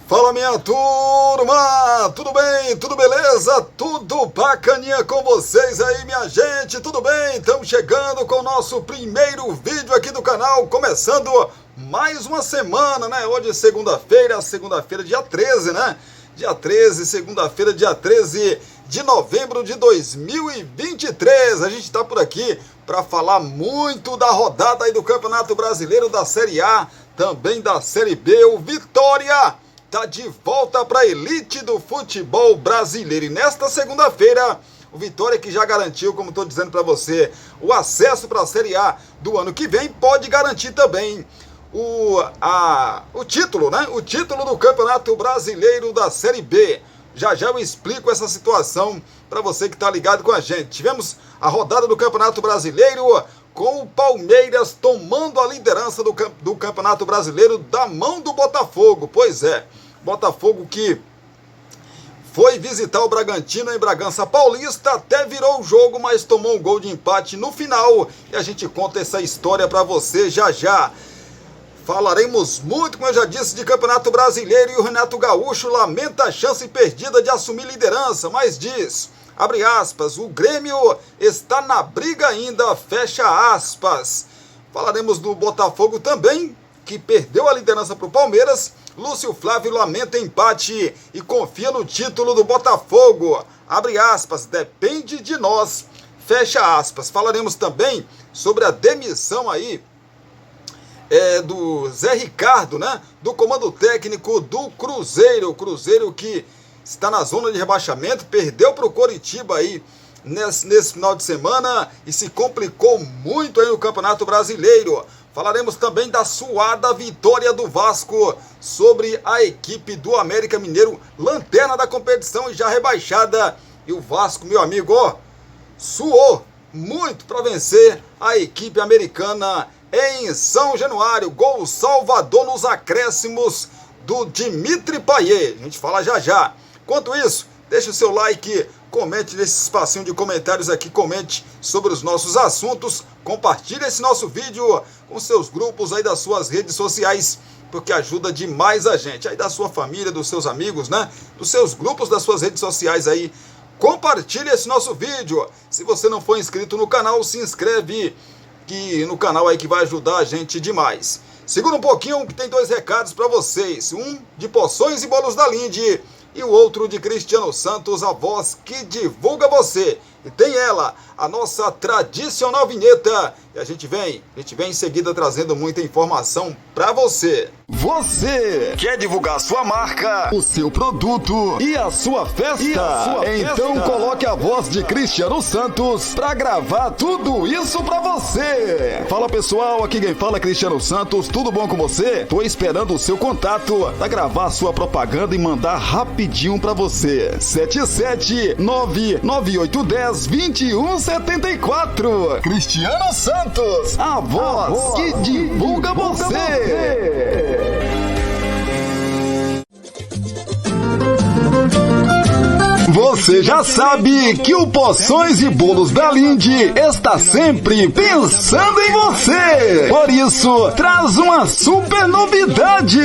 Fala, minha turma, tudo bem, tudo beleza, tudo bacaninha com vocês aí, minha gente, tudo bem? Estamos chegando com o nosso primeiro vídeo aqui do canal, começando mais uma semana, né? Hoje é segunda-feira dia 13, né? Dia 13, segunda-feira, dia 13 de novembro de 2023, a gente está por aqui para falar muito da rodada aí do Campeonato Brasileiro, da Série A, também da Série B, o Vitória tá de volta para a elite do futebol brasileiro. E nesta segunda-feira, o Vitória, que já garantiu, como estou dizendo para você, o acesso para a Série A do ano que vem, pode garantir também o título, né? O título do Campeonato Brasileiro da Série B. Já eu explico essa situação para você que está ligado com a gente. Tivemos a rodada do Campeonato Brasileiro com o Palmeiras tomando a liderança do Campeonato Brasileiro da mão do Botafogo. Pois é, Botafogo que foi visitar o Bragantino em Bragança Paulista, até virou o jogo, mas tomou um gol de empate no final. E a gente conta essa história para você já. Falaremos muito, como eu já disse, de Campeonato Brasileiro, e o Renato Gaúcho lamenta a chance perdida de assumir liderança, mas diz, abre aspas, o Grêmio está na briga ainda, fecha aspas. Falaremos do Botafogo também, que perdeu a liderança para o Palmeiras. Lúcio Flávio lamenta empate e confia no título do Botafogo. Abre aspas, depende de nós, fecha aspas. Falaremos também sobre a demissão aí do Zé Ricardo, né? Do comando técnico do Cruzeiro. O Cruzeiro que está na zona de rebaixamento, perdeu para o Coritiba aí nesse final de semana e se complicou muito aí no Campeonato Brasileiro. Falaremos também da suada vitória do Vasco sobre a equipe do América Mineiro, lanterna da competição e já rebaixada. E o Vasco, meu amigo, suou muito para vencer a equipe americana em São Januário. Gol Salvador nos acréscimos do Dimitri Payet. A gente fala já. Enquanto isso, deixe o seu like, comente nesse espacinho de comentários aqui, comente sobre os nossos assuntos, compartilhe esse nosso vídeo com seus grupos aí das suas redes sociais, porque ajuda demais a gente, aí da sua família, dos seus amigos, né? Dos seus grupos, das suas redes sociais aí. Compartilhe esse nosso vídeo. Se você não for inscrito no canal, se inscreve no canal aí que vai ajudar a gente demais. Segura um pouquinho que tem dois recados para vocês. Um de Poções e Bolos da Linde e o outro de Cristiano Santos, a voz que divulga você. E tem ela, a nossa tradicional vinheta. E a gente vem em seguida trazendo muita informação para você. Você quer divulgar sua marca, o seu produto e a sua festa? Então coloque a voz de Cristiano Santos para gravar tudo isso para você. Fala, pessoal, aqui quem fala é Cristiano Santos, tudo bom com você? Tô esperando o seu contato para gravar a sua propaganda e mandar rapidinho para você. 77998102174. Cristiano Santos, a voz que divulga você. Você já sabe que o Poções e Bolos da Linde está sempre pensando em você. Por isso, traz uma super novidade.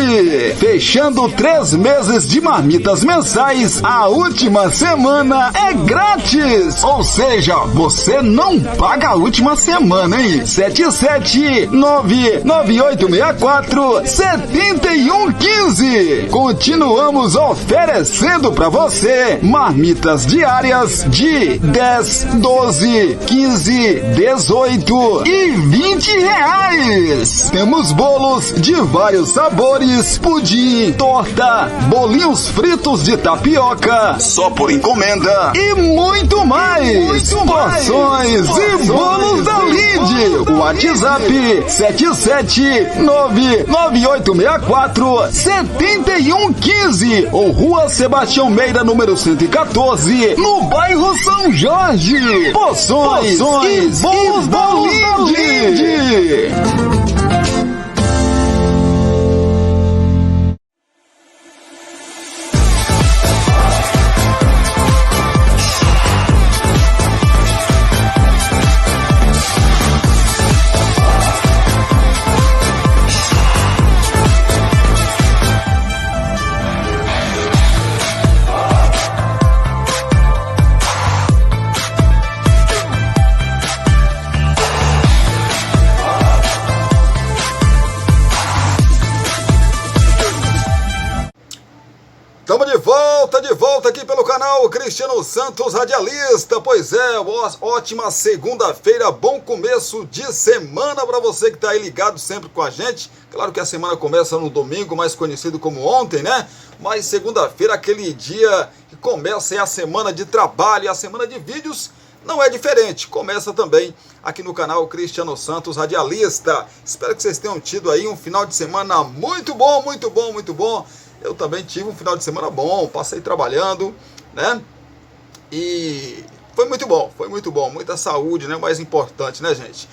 Fechando 3 meses de marmitas mensais, a última semana é grátis. Ou seja, você não paga a última semana, hein? 77998647115. Continuamos oferecendo para você marmitas diárias de 10, 12, 15, 18 e 20 reais. Temos bolos de vários sabores, pudim, torta, bolinhos fritos de tapioca, só por encomenda e muito mais. Porções e Bolos da Linde. WhatsApp 77998647115 ou Rua Sebastião Meira, número 114, no bairro São Jorge. Poções e Bolos da Linde. de volta aqui pelo canal Cristiano Santos Radialista. Pois é, ótima segunda-feira, bom começo de semana para você que está aí ligado sempre com a gente. Claro que a semana começa no domingo, mais conhecido como ontem, né? Mas segunda-feira, aquele dia que começa a semana de trabalho, a semana de vídeos, não é diferente. Começa também aqui no canal Cristiano Santos Radialista. Espero que vocês tenham tido aí um final de semana muito bom, muito bom, muito bom. Eu também tive um final de semana bom, passei trabalhando, né? E foi muito bom, muita saúde, né? O mais importante, né, gente?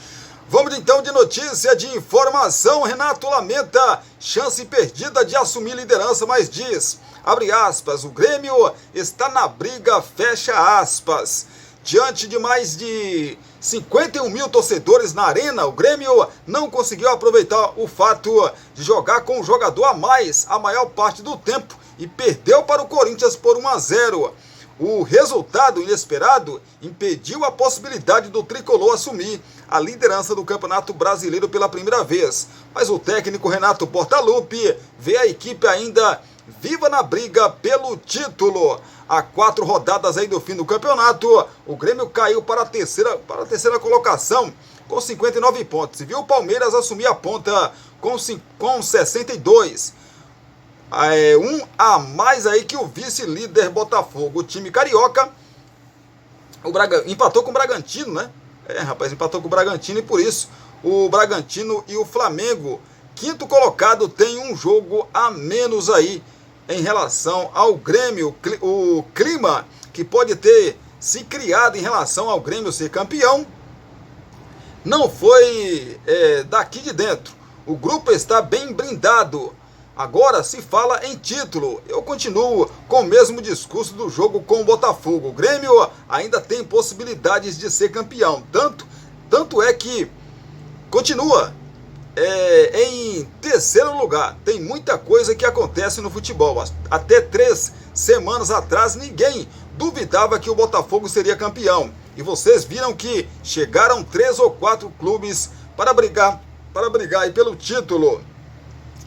Vamos então de notícia, de informação. Renato lamenta chance perdida de assumir liderança, mas diz, abre aspas, o Grêmio está na briga, fecha aspas. Diante de mais de 51 mil torcedores na arena, o Grêmio não conseguiu aproveitar o fato de jogar com um jogador a mais a maior parte do tempo e perdeu para o Corinthians por 1-0. O resultado inesperado impediu a possibilidade do tricolor assumir a liderança do Campeonato Brasileiro pela primeira vez. Mas o técnico Renato Portaluppi vê a equipe ainda viva na briga pelo título. Há 4 rodadas aí do fim do campeonato, o Grêmio caiu para a terceira colocação com 59 pontos. E viu o Palmeiras assumir a ponta com 62. Um a mais aí que o vice-líder Botafogo. O time carioca empatou com o Bragantino, né? Empatou com o Bragantino e por isso o Bragantino e o Flamengo, quinto colocado, tem um jogo a menos aí em relação ao Grêmio. O clima que pode ter se criado em relação ao Grêmio ser campeão não foi daqui de dentro. O grupo está bem blindado. Agora se fala em título. Eu continuo com o mesmo discurso do jogo com o Botafogo. O Grêmio ainda tem possibilidades de ser campeão. Tanto é que continua em terceiro lugar. Tem muita coisa que acontece no futebol. Até 3 semanas atrás ninguém duvidava que o Botafogo seria campeão. E vocês viram que chegaram 3 ou 4 clubes para brigar aí pelo título.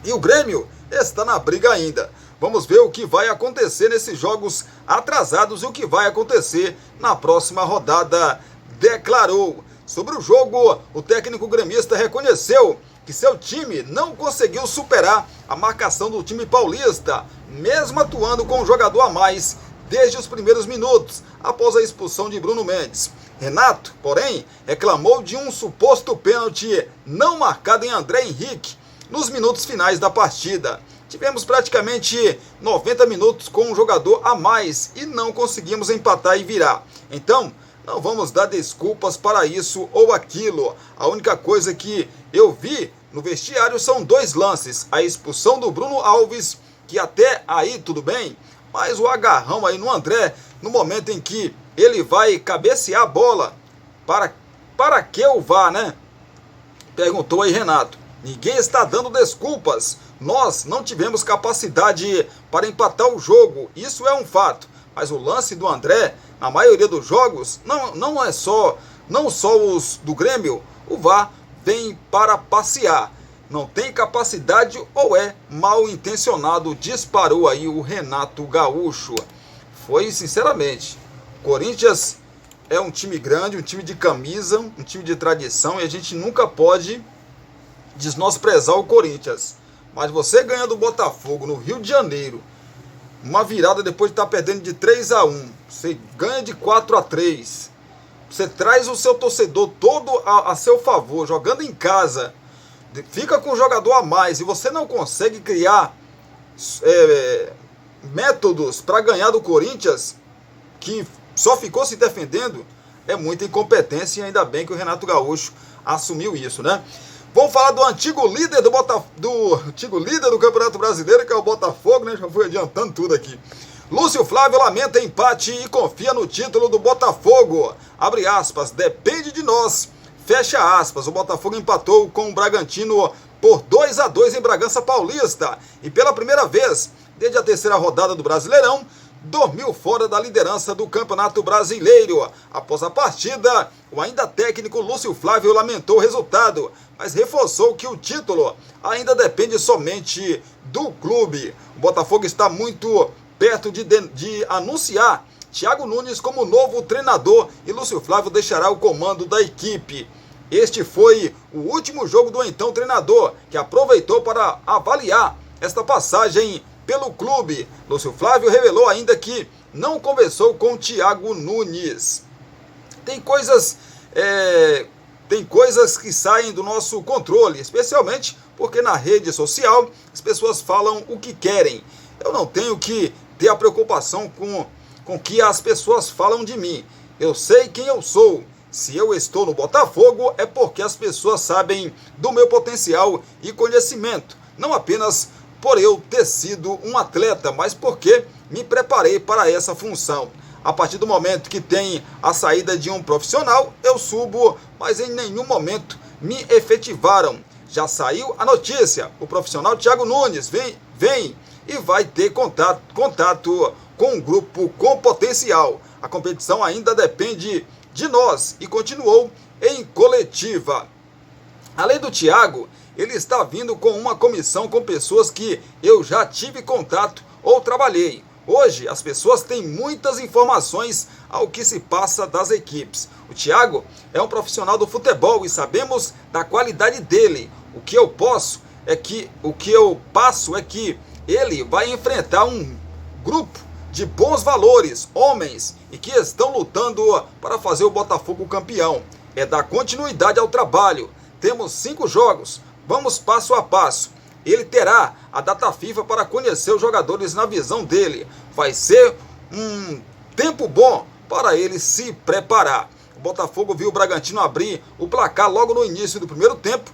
E o Grêmio está na briga ainda. Vamos ver o que vai acontecer nesses jogos atrasados e o que vai acontecer na próxima rodada, declarou. Sobre o jogo, o técnico gremista reconheceu que seu time não conseguiu superar a marcação do time paulista, mesmo atuando com um jogador a mais desde os primeiros minutos, após a expulsão de Bruno Mendes. Renato, porém, reclamou de um suposto pênalti não marcado em André Henrique nos minutos finais da partida. Tivemos praticamente 90 minutos com um jogador a mais e não conseguimos empatar e virar. Então, não vamos dar desculpas para isso ou aquilo. A única coisa que eu vi no vestiário são 2 lances. A expulsão do Bruno Alves, que até aí tudo bem, mas o agarrão aí no André, no momento em que ele vai cabecear a bola, para que o VAR, né? Perguntou aí Renato. Ninguém está dando desculpas. Nós não tivemos capacidade para empatar o jogo. Isso é um fato. Mas o lance do André, na maioria dos jogos, não só os do Grêmio, o VAR vem para passear. Não tem capacidade ou é mal intencionado, disparou aí o Renato Gaúcho. Foi sinceramente. Corinthians é um time grande, um time de camisa, um time de tradição e a gente nunca pode desnosprezar o Corinthians. Mas você ganha do Botafogo no Rio de Janeiro, uma virada depois de estar perdendo de 3-1, você ganha de 4-3, você traz o seu torcedor todo a seu favor, jogando em casa, fica com um jogador a mais e você não consegue criar métodos para ganhar do Corinthians, que só ficou se defendendo, é muita incompetência e ainda bem que o Renato Gaúcho assumiu isso, né? Vamos falar do antigo líder do Campeonato Brasileiro, que é o Botafogo, né? Já fui adiantando tudo aqui. Lúcio Flávio lamenta empate e confia no título do Botafogo. Abre aspas, depende de nós. Fecha aspas, o Botafogo empatou com o Bragantino por 2-2 em Bragança Paulista. E pela primeira vez, desde a terceira rodada do Brasileirão, dormiu fora da liderança do Campeonato Brasileiro. Após a partida, o ainda técnico Lúcio Flávio lamentou o resultado, mas reforçou que o título ainda depende somente do clube. O Botafogo está muito perto de anunciar Thiago Nunes como novo treinador e Lúcio Flávio deixará o comando da equipe. Este foi o último jogo do então treinador, que aproveitou para avaliar esta passagem pelo clube. Lúcio Flávio revelou ainda que não conversou com Thiago Nunes. Tem coisas que saem do nosso controle, especialmente porque na rede social as pessoas falam o que querem. Eu não tenho que ter a preocupação com o que as pessoas falam de mim. Eu sei quem eu sou. Se eu estou no Botafogo é porque as pessoas sabem do meu potencial e conhecimento. Não apenas por eu ter sido um atleta, mas porque me preparei para essa função. A partir do momento que tem a saída de um profissional, eu subo, mas em nenhum momento me efetivaram. Já saiu a notícia, o profissional Thiago Nunes vem e vai ter contato com um grupo com potencial. A competição ainda depende de nós e continuou em coletiva. Além do Thiago, ele está vindo com uma comissão com pessoas que eu já tive contato ou trabalhei. Hoje, as pessoas têm muitas informações ao que se passa das equipes. O Thiago é um profissional do futebol e sabemos da qualidade dele. O que eu passo é que ele vai enfrentar um grupo de bons valores, homens, e que estão lutando para fazer o Botafogo campeão. É dar continuidade ao trabalho. Temos 5 jogos, vamos passo a passo. Ele terá a data FIFA para conhecer os jogadores na visão dele. Vai ser um tempo bom para ele se preparar. O Botafogo viu o Bragantino abrir o placar logo no início do primeiro tempo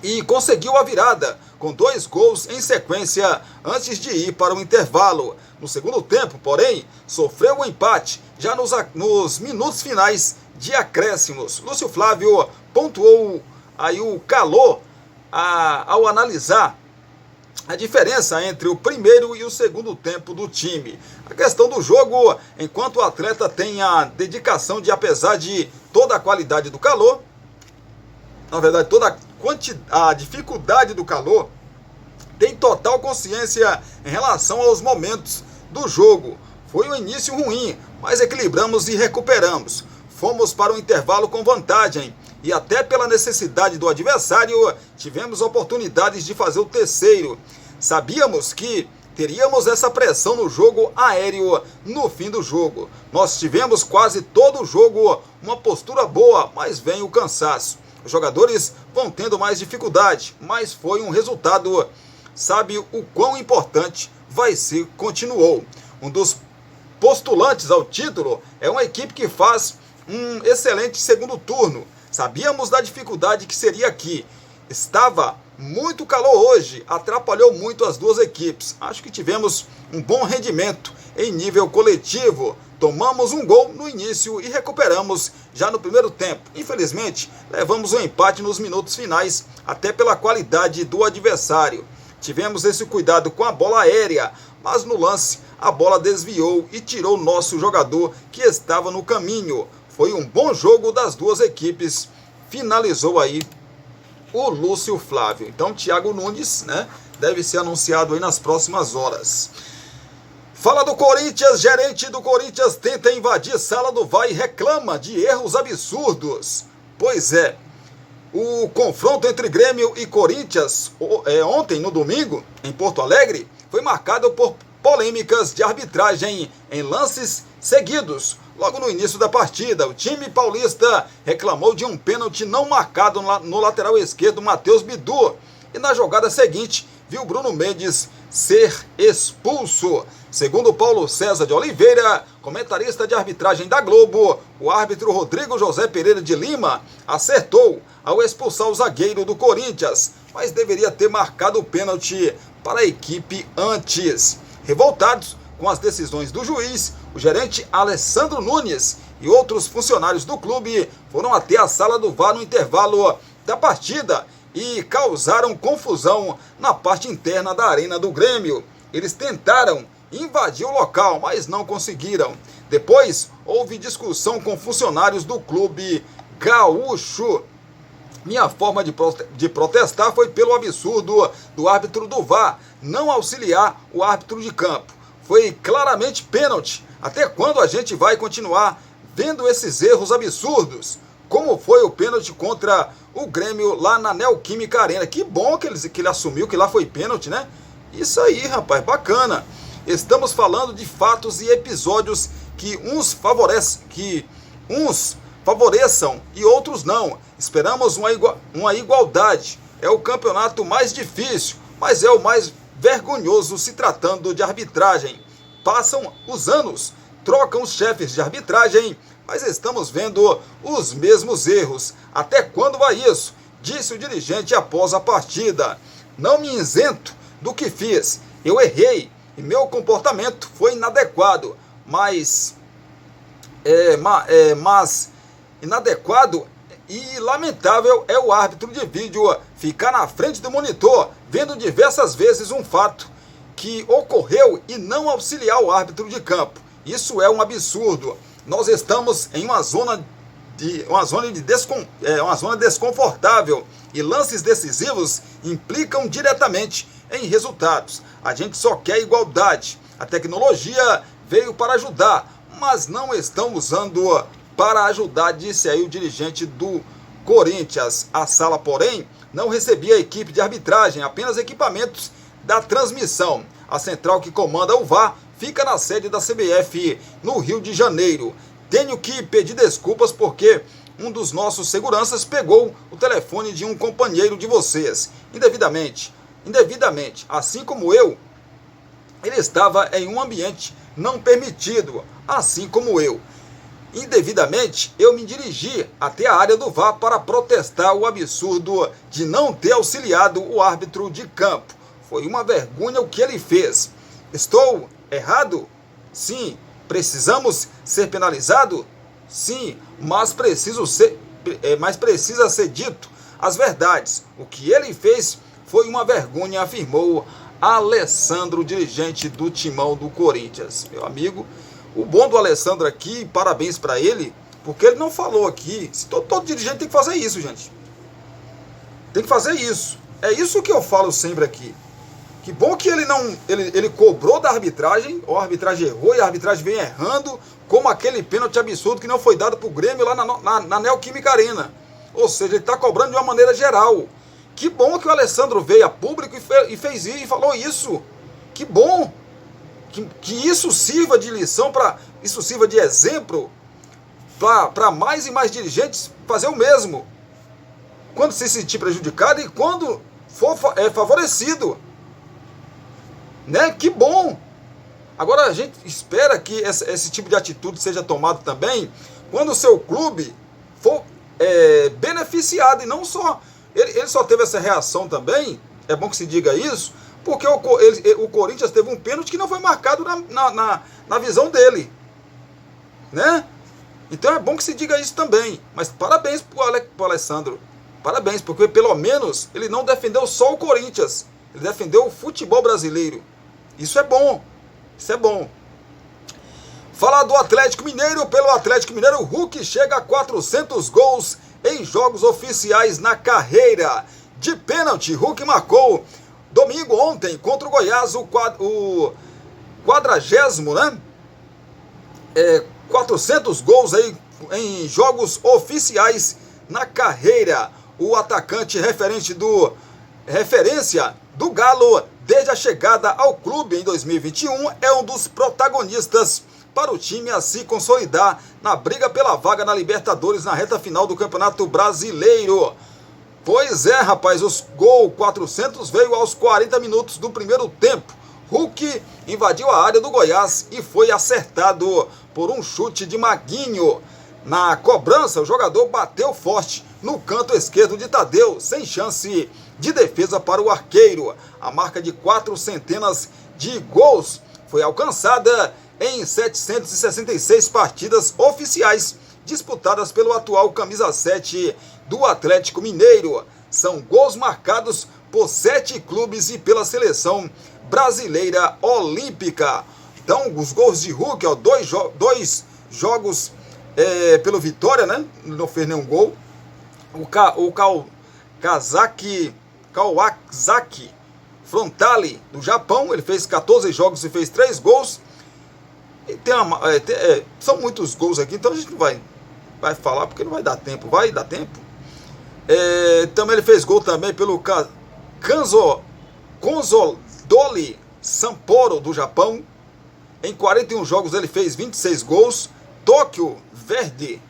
e conseguiu a virada com 2 gols em sequência antes de ir para o intervalo. No segundo tempo, porém, sofreu um empate já nos minutos finais de acréscimos. Lúcio Flávio pontuou aí o calor ao analisar a diferença entre o primeiro e o segundo tempo do time. A questão do jogo, enquanto o atleta tem a dedicação de, apesar de toda a qualidade do calor, na verdade toda a dificuldade do calor, tem total consciência em relação aos momentos do jogo. Foi um início ruim, mas equilibramos e recuperamos. Fomos para o intervalo com vantagem e até pela necessidade do adversário, tivemos oportunidades de fazer o terceiro. Sabíamos que teríamos essa pressão no jogo aéreo no fim do jogo. Nós tivemos quase todo o jogo uma postura boa, mas vem o cansaço. Os jogadores vão tendo mais dificuldade, mas foi um resultado, sabe o quão importante vai ser, continuou. Um dos postulantes ao título é uma equipe que faz um excelente segundo turno. Sabíamos da dificuldade que seria aqui. Estava muito calor hoje, atrapalhou muito as duas equipes. Acho que tivemos um bom rendimento em nível coletivo. Tomamos um gol no início e recuperamos já no primeiro tempo. Infelizmente, levamos um empate nos minutos finais, até pela qualidade do adversário. Tivemos esse cuidado com a bola aérea, mas no lance a bola desviou e tirou nosso jogador que estava no caminho. Foi um bom jogo das duas equipes, finalizou aí o Lúcio Flávio. Então, Thiago Nunes, né, deve ser anunciado aí nas próximas horas. Fala do Corinthians, gerente do Corinthians tenta invadir sala do VAR e reclama de erros absurdos. Pois é, o confronto entre Grêmio e Corinthians ontem, no domingo, em Porto Alegre, foi marcado por polêmicas de arbitragem em lances seguidos. Logo no início da partida, o time paulista reclamou de um pênalti não marcado no lateral esquerdo, Matheus Bidu. E na jogada seguinte, viu Bruno Mendes ser expulso. Segundo Paulo César de Oliveira, comentarista de arbitragem da Globo, o árbitro Rodrigo José Pereira de Lima acertou ao expulsar o zagueiro do Corinthians, mas deveria ter marcado o pênalti para a equipe antes. Revoltados com as decisões do juiz, o gerente Alessandro Nunes e outros funcionários do clube foram até a sala do VAR no intervalo da partida e causaram confusão na parte interna da arena do Grêmio. Eles tentaram invadir o local, mas não conseguiram. Depois, houve discussão com funcionários do clube gaúcho. Minha forma de protestar foi pelo absurdo do árbitro do VAR não auxiliar o árbitro de campo. foi claramente pênalti. Até quando a gente vai continuar vendo esses erros absurdos? Como foi o pênalti contra o Grêmio lá na Neoquímica Arena. Que bom que ele assumiu que lá foi pênalti, né? Isso aí, rapaz, bacana. Estamos falando de fatos e episódios que uns favoreçam e outros não. Esperamos uma igualdade. É o campeonato mais difícil, mas é o mais vergonhoso se tratando de arbitragem. Passam os anos, trocam os chefes de arbitragem, mas estamos vendo os mesmos erros. Até quando vai isso? Disse o dirigente após a partida. Não me isento do que fiz. Eu errei e meu comportamento foi inadequado, mas inadequado e lamentável é o árbitro de vídeo ficar na frente do monitor, vendo diversas vezes um fato que ocorreu e não auxiliar o árbitro de campo. Isso é um absurdo. Nós estamos em uma zona desconfortável e lances decisivos implicam diretamente em resultados. A gente só quer igualdade. A tecnologia veio para ajudar, mas não estão usando para ajudar, disse aí o dirigente do Corinthians. A sala, porém, não recebia equipe de arbitragem, apenas equipamentos da transmissão. A central que comanda o VAR fica na sede da CBF no Rio de Janeiro. Tenho que pedir desculpas porque um dos nossos seguranças pegou o telefone de um companheiro de vocês, indevidamente, assim como eu. Ele estava em um ambiente não permitido, assim como eu. Indevidamente, eu me dirigi até a área do VAR para protestar o absurdo de não ter auxiliado o árbitro de campo. Foi uma vergonha o que ele fez. Estou errado? Sim. Precisamos ser penalizados? Sim, mas precisa ser dito as verdades. O que ele fez foi uma vergonha, afirmou Alessandro, dirigente do Timão do Corinthians. Meu amigo, o bom do Alessandro aqui, parabéns para ele, porque ele não falou aqui. Todo dirigente tem que fazer isso, gente. Tem que fazer isso. É isso que eu falo sempre aqui. Que bom que ele cobrou da arbitragem, a arbitragem errou e a arbitragem vem errando, como aquele pênalti absurdo que não foi dado para o Grêmio lá na Neoquímica Arena. Ou seja, ele está cobrando de uma maneira geral. Que bom que o Alessandro veio a público e fez isso e falou isso. Que bom que isso sirva de lição, isso sirva de exemplo para mais e mais dirigentes fazer o mesmo. Quando se sentir prejudicado e quando for favorecido. Né? Que bom! Agora a gente espera que esse tipo de atitude seja tomado também quando o seu clube for beneficiado e não só. Ele só teve essa reação também, é bom que se diga isso, porque o Corinthians teve um pênalti que não foi marcado na visão dele. Né? Então é bom que se diga isso também. Mas parabéns para o Alessandro. Parabéns, porque pelo menos ele não defendeu só o Corinthians, ele defendeu o futebol brasileiro. Isso é bom, isso é bom. Falar do Atlético Mineiro. Pelo Atlético Mineiro, o Hulk chega a 400 gols em jogos oficiais na carreira. De pênalti, Hulk marcou domingo ontem contra o Goiás o 40º, né? 400 gols aí em jogos oficiais na carreira. O atacante referência do Galo desde a chegada ao clube em 2021 é um dos protagonistas para o time a se consolidar na briga pela vaga na Libertadores na reta final do Campeonato Brasileiro. Pois é, rapaz, os gol 400 veio aos 40 minutos do primeiro tempo. Hulk invadiu a área do Goiás e foi acertado por um chute de Maguinho. Na cobrança, o jogador bateu forte no canto esquerdo de Tadeu, sem chance de defesa para o arqueiro. A marca de 400 de gols foi alcançada em 766 partidas oficiais disputadas pelo atual camisa 7 do Atlético Mineiro. São gols marcados por 7 clubes e pela seleção brasileira olímpica. Então, os gols de Hulk, dois jogos pelo Vitória, né? Não fez nenhum gol. O Kawasaki Frontale, do Japão. Ele fez 14 jogos e fez 3 gols. E são muitos gols aqui, então a gente não vai falar porque não vai dar tempo. Vai dar tempo? Também ele fez gol também pelo Consadole Sapporo, do Japão. Em 41 jogos ele fez 26 gols. Tóquio Verde,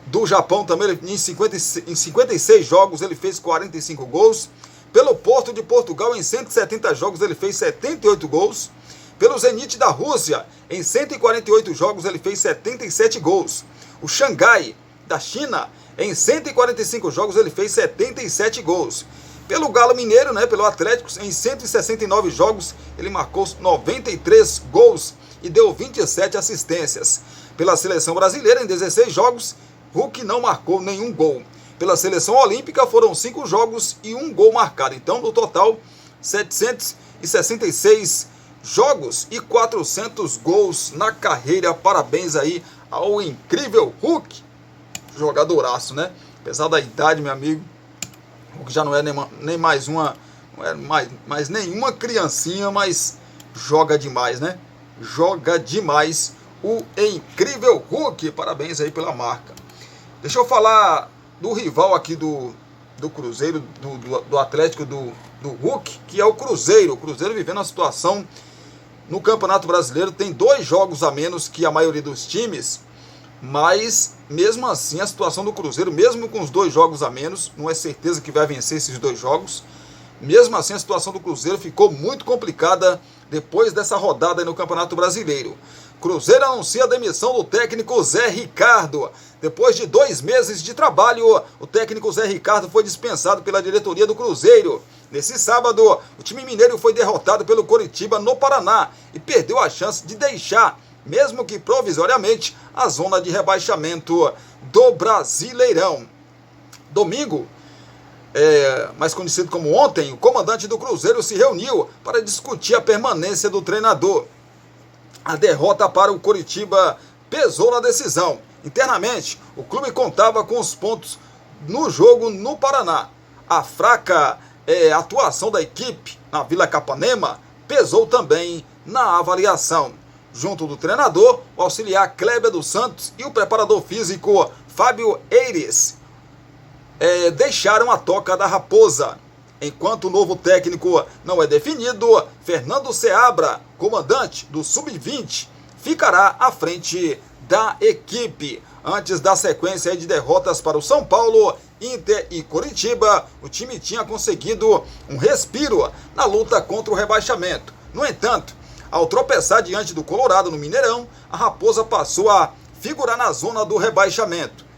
do Japão, também em 56 jogos ele fez 45 gols. Pelo Porto de Portugal, em 170 jogos ele fez 78 gols. Pelo Zenit da Rússia, em 148 jogos ele fez 77 gols. O Xangai da China, em 145 jogos ele fez 77 gols. Pelo Galo Mineiro, pelo Atlético, em 169 jogos ele marcou 93 gols e deu 27 assistências. Pela seleção brasileira, em 16 jogos, Hulk não marcou nenhum gol. Pela seleção olímpica foram 5 jogos e 1 gol marcado. Então, no total, 766 jogos e 400 gols na carreira. Parabéns aí ao incrível Hulk. Jogadoraço, né? Apesar da idade, meu amigo, Hulk já não é nem mais uma, não é mais nenhuma criancinha, mas joga demais, né? Joga demais o incrível Hulk. Parabéns aí pela marca. Deixa eu falar do rival aqui do Cruzeiro, do Atlético, do Hulk, que é o Cruzeiro. O Cruzeiro vivendo uma situação no Campeonato Brasileiro, tem 2 jogos a menos que a maioria dos times, mas mesmo assim a situação do Cruzeiro, mesmo com os 2 jogos a menos, não é certeza que vai vencer esses 2 jogos, mesmo assim a situação do Cruzeiro ficou muito complicada depois dessa rodada aí no Campeonato Brasileiro. Cruzeiro anuncia a demissão do técnico Zé Ricardo. Depois de 2 meses de trabalho, o técnico Zé Ricardo foi dispensado pela diretoria do Cruzeiro. Nesse sábado, o time mineiro foi derrotado pelo Coritiba no Paraná e perdeu a chance de deixar, mesmo que provisoriamente, a zona de rebaixamento do Brasileirão. Domingo, mais conhecido como ontem, o comandante do Cruzeiro se reuniu para discutir a permanência do treinador. A derrota para o Coritiba pesou na decisão. Internamente, o clube contava com os pontos no jogo no Paraná. A fraca atuação da equipe na Vila Capanema pesou também na avaliação. Junto do treinador, o auxiliar Kleber dos Santos e o preparador físico Fábio Eires deixaram a toca da raposa. Enquanto o novo técnico não é definido, Fernando Seabra, comandante do Sub-20, ficará à frente da equipe. Antes da sequência de derrotas para o São Paulo, Inter e Coritiba, o time tinha conseguido um respiro na luta contra o rebaixamento. No entanto, ao tropeçar diante do Colorado no Mineirão, a Raposa passou a figurar na zona do rebaixamento.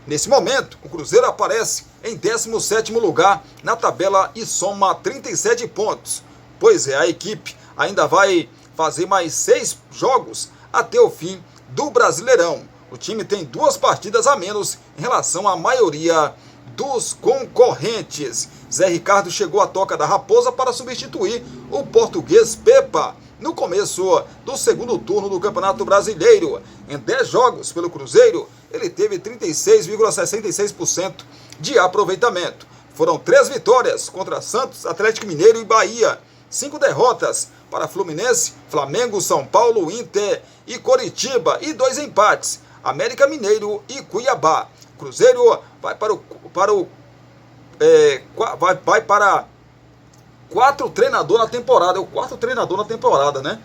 Nesse momento, o Cruzeiro aparece em 17º lugar na tabela e soma 37 pontos. Pois a equipe ainda vai fazer mais 6 jogos até o fim do Brasileirão. O time tem 2 partidas a menos em relação à maioria dos concorrentes. Zé Ricardo chegou à toca da Raposa para substituir o português Pepa no começo do 2º turno do Campeonato Brasileiro. Em 10 jogos pelo Cruzeiro, ele teve 36,66% de aproveitamento. Foram 3 vitórias contra Santos, Atlético Mineiro e Bahia. 5 derrotas para Fluminense, Flamengo, São Paulo, Inter e Coritiba. E 2 empates, América Mineiro e Cuiabá. Cruzeiro vai para 4 treinador na temporada. É o 4º treinador na temporada, né?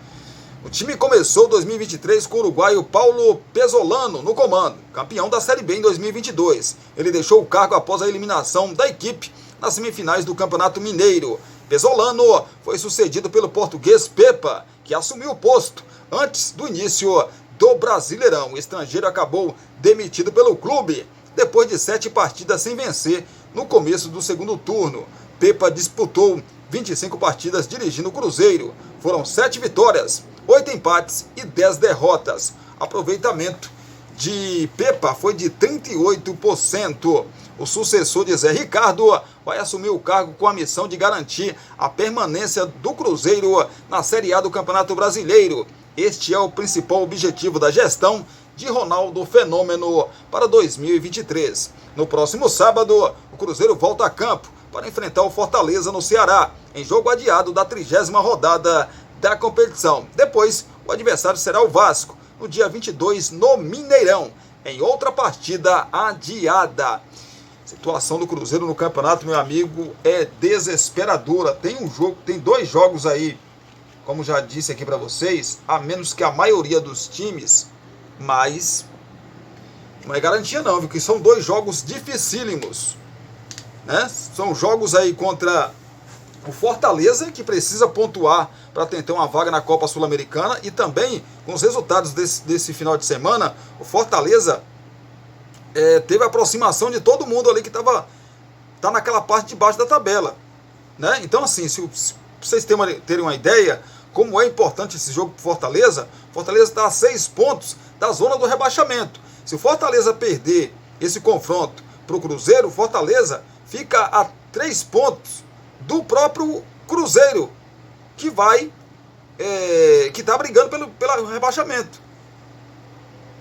O time começou 2023 com o uruguaio Paulo Pesolano no comando, campeão da Série B em 2022. Ele deixou o cargo após a eliminação da equipe nas semifinais do Campeonato Mineiro. Pesolano foi sucedido pelo português Pepa, que assumiu o posto antes do início do Brasileirão. O estrangeiro acabou demitido pelo clube depois de 7 partidas sem vencer no começo do 2º turno. Pepa disputou 25 partidas dirigindo o Cruzeiro. Foram 7 vitórias, 8 empates e 10 derrotas. Aproveitamento de Pepa foi de 38%. O sucessor de Zé Ricardo vai assumir o cargo com a missão de garantir a permanência do Cruzeiro na Série A do Campeonato Brasileiro. Este é o principal objetivo da gestão de Ronaldo Fenômeno para 2023. No próximo sábado, o Cruzeiro volta a campo para enfrentar o Fortaleza no Ceará, em jogo adiado da 30ª rodada da competição. Depois, o adversário será o Vasco, no dia 22, no Mineirão, em outra partida adiada. A situação do Cruzeiro no campeonato, meu amigo, é desesperadora. Tem 2 jogos aí, como já disse aqui para vocês, a menos que a maioria dos times, mas não é garantia não, viu? Que são 2 jogos dificílimos, né? São jogos aí contra o Fortaleza, que precisa pontuar para tentar uma vaga na Copa Sul-Americana, e também com os resultados desse final de semana, o Fortaleza teve a aproximação de todo mundo ali que tá naquela parte de baixo da tabela, né? Então, assim, se vocês terem uma ideia como é importante esse jogo para Fortaleza, Fortaleza está a 6 pontos da zona do rebaixamento. Se o Fortaleza perder esse confronto para o Cruzeiro, o Fortaleza fica a 3 pontos do próprio Cruzeiro, que está brigando pelo rebaixamento.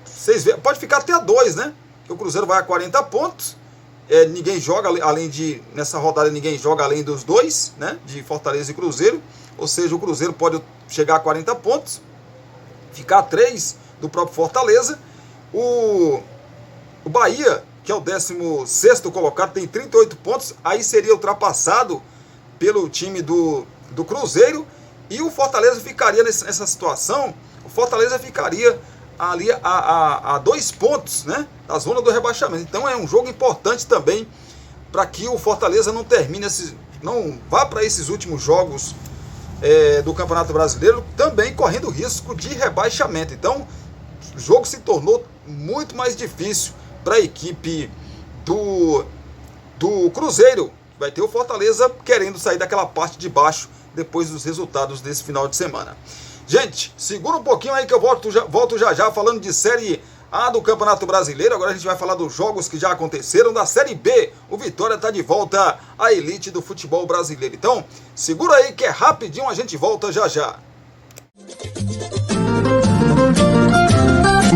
Vocês veem, pode ficar até a 2, né? O Cruzeiro vai a 40 pontos. Ninguém joga nessa rodada ninguém joga além dos 2, né? De Fortaleza e Cruzeiro. Ou seja, o Cruzeiro pode chegar a 40 pontos, ficar a 3 do próprio Fortaleza. O Bahia, que é o 16º colocado, tem 38 pontos. Aí seria ultrapassado pelo time do Cruzeiro. E o Fortaleza ficaria nessa situação. O Fortaleza ficaria ali a 2 pontos, né, da zona do rebaixamento. Então é um jogo importante também para que o Fortaleza não vá para esses últimos jogos do Campeonato Brasileiro também correndo risco de rebaixamento. Então o jogo se tornou muito mais difícil para a equipe do Cruzeiro. Vai ter o Fortaleza querendo sair daquela parte de baixo depois dos resultados desse final de semana. Gente, segura um pouquinho aí que eu volto já falando de Série A do Campeonato Brasileiro. Agora a gente vai falar dos jogos que já aconteceram da Série B. O Vitória está de volta à elite do futebol brasileiro. Então, segura aí que é rapidinho, a gente volta já.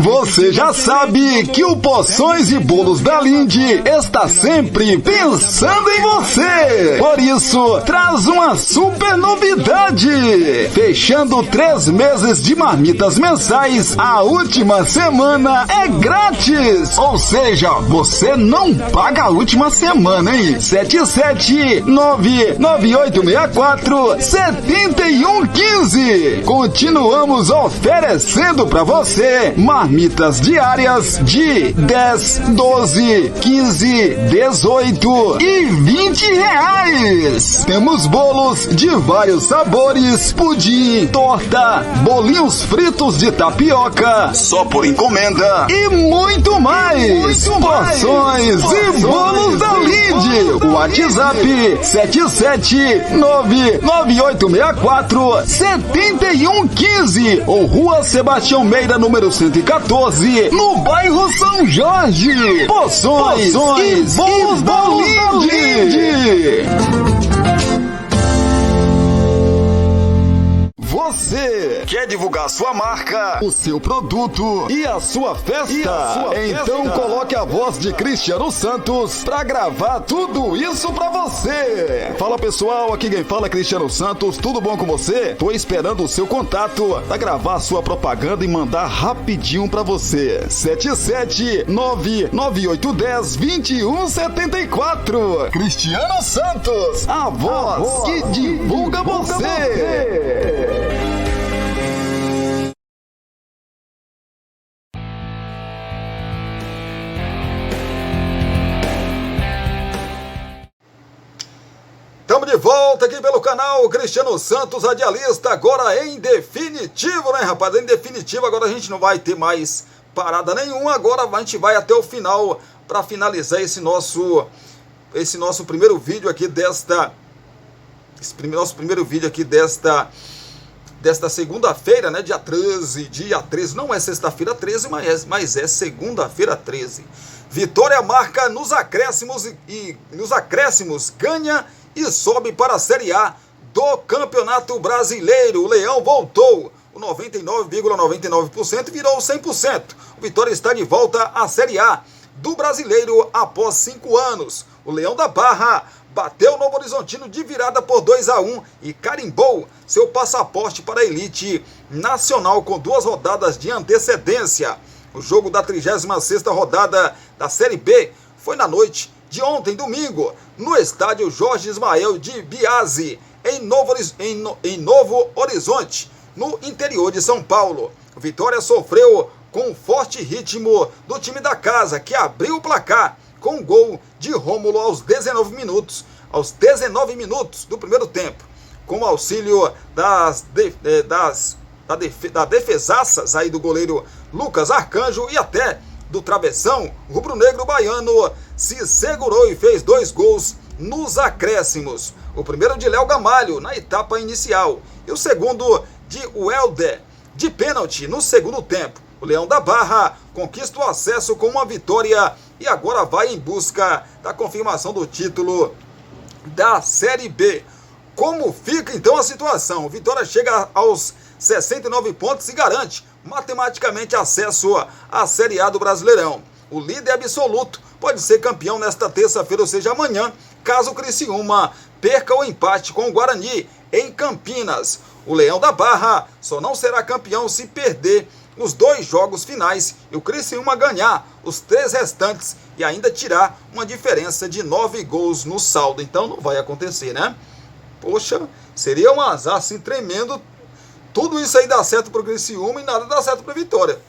Você já sabe que o Poções e Bolos da Linde está sempre pensando em você. Por isso, traz uma super novidade. Fechando 3 meses de marmitas mensais, a última semana é grátis. Ou seja, você não paga a última semana, hein? 77998647115. Continuamos oferecendo para você marmitas diárias de 10, 12, 15, 18 e 20 reais. Temos bolos de vários sabores, pudim, torta, bolinhos fritos de tapioca, só por encomenda e muito mais. Porções e Bolos da Linde. WhatsApp 77998647115 ou Rua Sebastião Meira, número 114, no bairro São Jorge. Poções e Bolos da Linde. Você quer divulgar sua marca, o seu produto e a sua festa? Então coloque a voz de Cristiano Santos pra gravar tudo isso pra você. Fala pessoal, aqui quem fala é Cristiano Santos, tudo bom com você? Tô esperando o seu contato pra gravar sua propaganda e mandar rapidinho pra você. 77998102174. Cristiano Santos, a voz que divulga você. Estamos de volta aqui pelo canal Cristiano Santos, radialista, agora em definitivo, né, rapaz? Em definitivo, agora a gente não vai ter mais parada nenhuma, agora a gente vai até o final para finalizar esse nosso primeiro vídeo aqui nosso primeiro vídeo aqui desta segunda-feira, né, dia 13, não é sexta-feira 13, mas é segunda-feira 13. Vitória marca nos acréscimos ganha e sobe para a Série A do Campeonato Brasileiro. O Leão voltou, o 99,99% virou 100%. O Vitória está de volta à Série A do Brasileiro após 5 anos. O Leão da Barra bateu o Novo Horizontino de virada por 2-1 e carimbou seu passaporte para a elite nacional com 2 rodadas de antecedência. O jogo da 36ª rodada da Série B foi na noite de ontem, domingo, no estádio Jorge Ismael de Biase, em Novo Horizonte, no interior de São Paulo. O Vitória sofreu com um forte ritmo do time da casa, que abriu o placar com um gol de Rômulo aos 19 minutos do primeiro tempo, com o auxílio da defesaças aí do goleiro Lucas Arcanjo e até do travessão. O rubro-negro baiano se segurou e fez 2 gols nos acréscimos. O primeiro de Léo Gamalho na etapa inicial e o segundo de Welder de pênalti no segundo tempo. O Leão da Barra conquista o acesso com uma vitória e agora vai em busca da confirmação do título da Série B. Como fica então a situação? O Vitória chega aos 69 pontos e garante matematicamente acesso à Série A do Brasileirão. O líder absoluto pode ser campeão nesta terça-feira, ou seja, amanhã, caso o Criciúma perca o empate com o Guarani em Campinas. O Leão da Barra só não será campeão se perder os 2 jogos finais e o Criciúma ganhar os 3 restantes e ainda tirar uma diferença de 9 gols no saldo. Então não vai acontecer, né? Poxa, seria um azar assim tremendo. Tudo isso aí dá certo para o Criciúma e nada dá certo para a Vitória.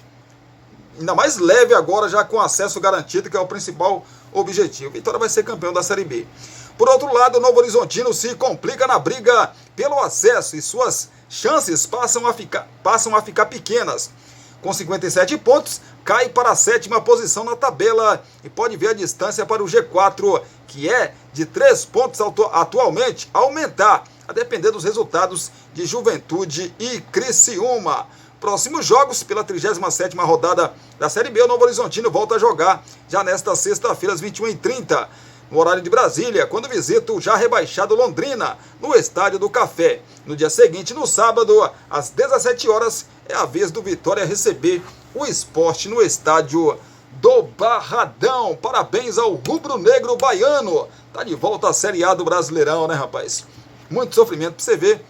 Ainda mais leve agora, já com acesso garantido, que é o principal objetivo. Vitória vai ser campeão da Série B. Por outro lado, o Novo Horizontino se complica na briga pelo acesso e suas chances passam a ficar pequenas. Com 57 pontos, cai para a 7ª posição na tabela e pode ver a distância para o G4, que é de 3 pontos atualmente, aumentar, a depender dos resultados de Juventude e Criciúma. Próximos jogos pela 37ª rodada da Série B, o Novo Horizontino volta a jogar já nesta sexta-feira às 21h30, no horário de Brasília, quando visita o já rebaixado Londrina, no Estádio do Café. No dia seguinte, no sábado, às 17 horas, é a vez do Vitória receber o Sport no Estádio do Barradão. Parabéns ao rubro-negro baiano. Tá de volta à Série A do Brasileirão, né, rapaz? Muito sofrimento pra você ver. Pra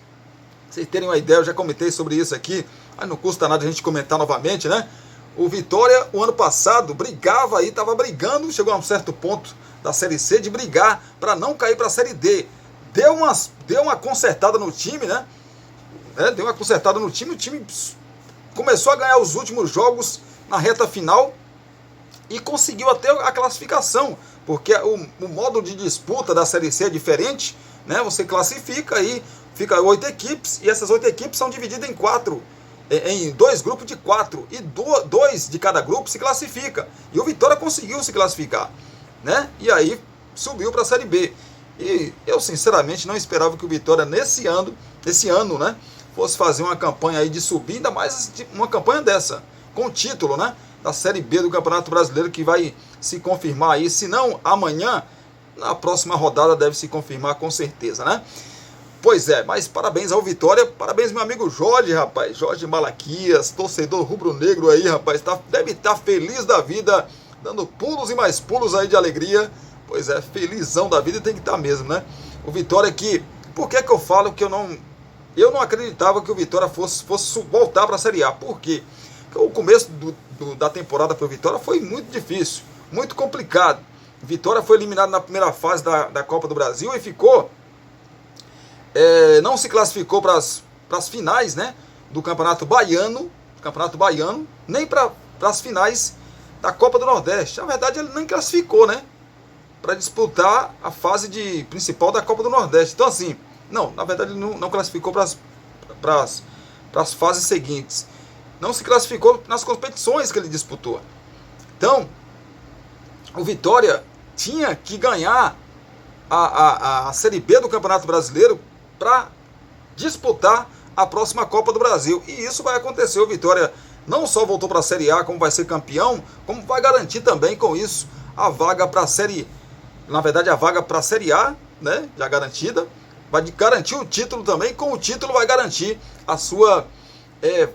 vocês terem uma ideia, eu já comentei sobre isso aqui, mas não custa nada a gente comentar novamente, né? O Vitória, o ano passado, brigava aí, tava brigando, chegou a um certo ponto da Série C de brigar para não cair para a Série D. Deu uma consertada no time, né? Deu uma consertada no time, o time começou a ganhar os últimos jogos na reta final e conseguiu até a classificação, porque o modo de disputa da Série C é diferente, né? Você classifica aí, fica 8 equipes, e essas 8 equipes são divididas em 2 grupos de 4, e 2 de cada grupo se classifica. E o Vitória conseguiu se classificar, né? E aí subiu para a Série B. E eu sinceramente não esperava que o Vitória esse ano, né, fosse fazer uma campanha aí de subir, ainda mais uma campanha dessa, com título, né, da Série B do Campeonato Brasileiro, que vai se confirmar aí, se não amanhã, na próxima rodada deve se confirmar com certeza, né? Pois é, mas parabéns ao Vitória, parabéns meu amigo Jorge, rapaz, Jorge Malaquias, torcedor rubro-negro aí, rapaz, deve estar feliz da vida, dando pulos e mais pulos aí de alegria. Pois é, felizão da vida, tem que estar mesmo, né? O Vitória que... Por que eu falo que eu não acreditava que o Vitória fosse voltar para a Série A? Por quê? Porque o começo da temporada para o Vitória foi muito difícil, muito complicado. O Vitória foi eliminado na primeira fase da Copa do Brasil e ficou... não se classificou para as finais, né, do Campeonato Baiano, nem para as finais da Copa do Nordeste. Na verdade, ele nem classificou, né, para disputar a fase principal da Copa do Nordeste. Então, assim, na verdade, ele não classificou para as fases seguintes. Não se classificou nas competições que ele disputou. Então, o Vitória tinha que ganhar a Série B do Campeonato Brasileiro para disputar a próxima Copa do Brasil. E isso vai acontecer. O Vitória não só voltou para a Série A, como vai ser campeão, como vai garantir também com isso a vaga para a Série... Na verdade, a vaga para a Série A, né, já garantida, vai garantir o título também. Com o título vai garantir a sua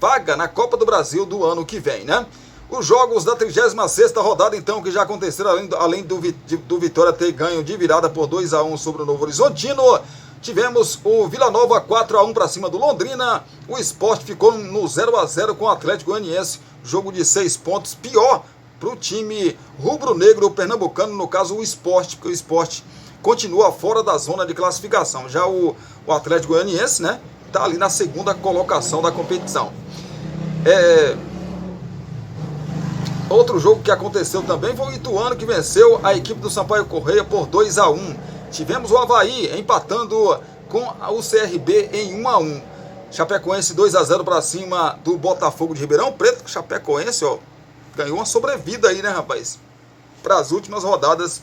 vaga na Copa do Brasil do ano que vem, né? Os jogos da 36ª rodada, então, que já aconteceram, além do Vitória ter ganho de virada por 2-1 sobre o Novo Horizontino, tivemos o Vila Nova 4-1 para cima do Londrina. O Sport ficou no 0-0 com o Atlético Goianiense, jogo de 6 pontos, pior para o time rubro-negro pernambucano, no caso o Sport, porque o Sport continua fora da zona de classificação. Já o Atlético Goianiense, né, está ali na segunda colocação da competição. Outro jogo que aconteceu também foi o Ituano, que venceu a equipe do Sampaio Corrêa por 2-1. Tivemos o Avaí empatando com o CRB em 1-1. Chapecoense 2-0 para cima do Botafogo de Ribeirão Preto. Chapecoense, ó, ganhou uma sobrevida aí, né, rapaz? Para as últimas rodadas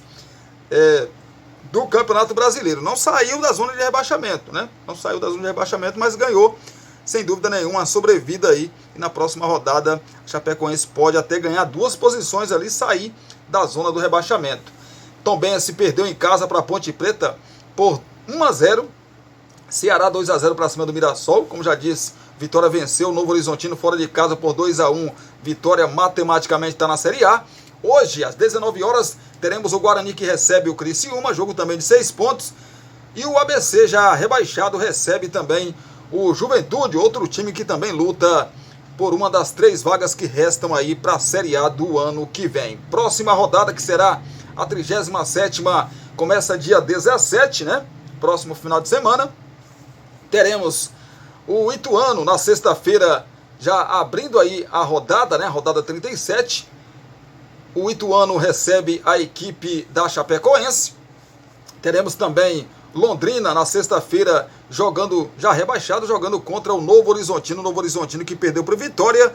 do Campeonato Brasileiro. Não saiu da zona de rebaixamento, né? Não saiu da zona de rebaixamento, mas ganhou, sem dúvida nenhuma, a sobrevida aí. E na próxima rodada, a Chapecoense pode até ganhar 2 posições ali e sair da zona do rebaixamento. Tombense perdeu em casa para a Ponte Preta por 1-0. Ceará 2-0 para cima do Mirassol. Como já disse, Vitória venceu o Novo Horizontino fora de casa por 2-1. Vitória matematicamente está na Série A. Hoje, às 19 horas, teremos o Guarani que recebe o Criciúma, jogo também de 6 pontos. E o ABC, já rebaixado, recebe também o Juventude, outro time que também luta por uma das 3 vagas que restam aí para a Série A do ano que vem. Próxima rodada, que será a 37ª, começa dia 17, né? Próximo final de semana. Teremos o Ituano na sexta-feira, já abrindo aí a rodada, né? Rodada 37. O Ituano recebe a equipe da Chapecoense. Teremos também Londrina na sexta-feira, jogando, já rebaixado, jogando contra o Novo Horizontino. O Novo Horizontino que perdeu para o Vitória,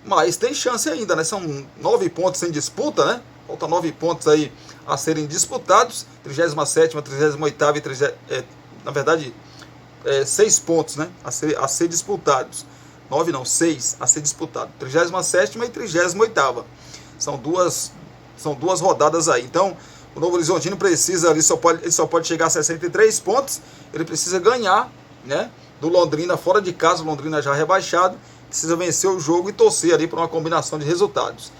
mas tem chance ainda, né? São 9 pontos em disputa, né? Falta 9 pontos aí a serem disputados. 37ª, 38ª e na verdade, 6 pontos, né? A ser disputados. 9 não, 6 a ser disputado. 37ª e 38ª. São duas rodadas aí. Então, o Novo Horizontino precisa, ele só pode chegar a 63 pontos. Ele precisa ganhar, né, do Londrina fora de casa. O Londrina já rebaixado. Precisa vencer o jogo e torcer ali para uma combinação de resultados.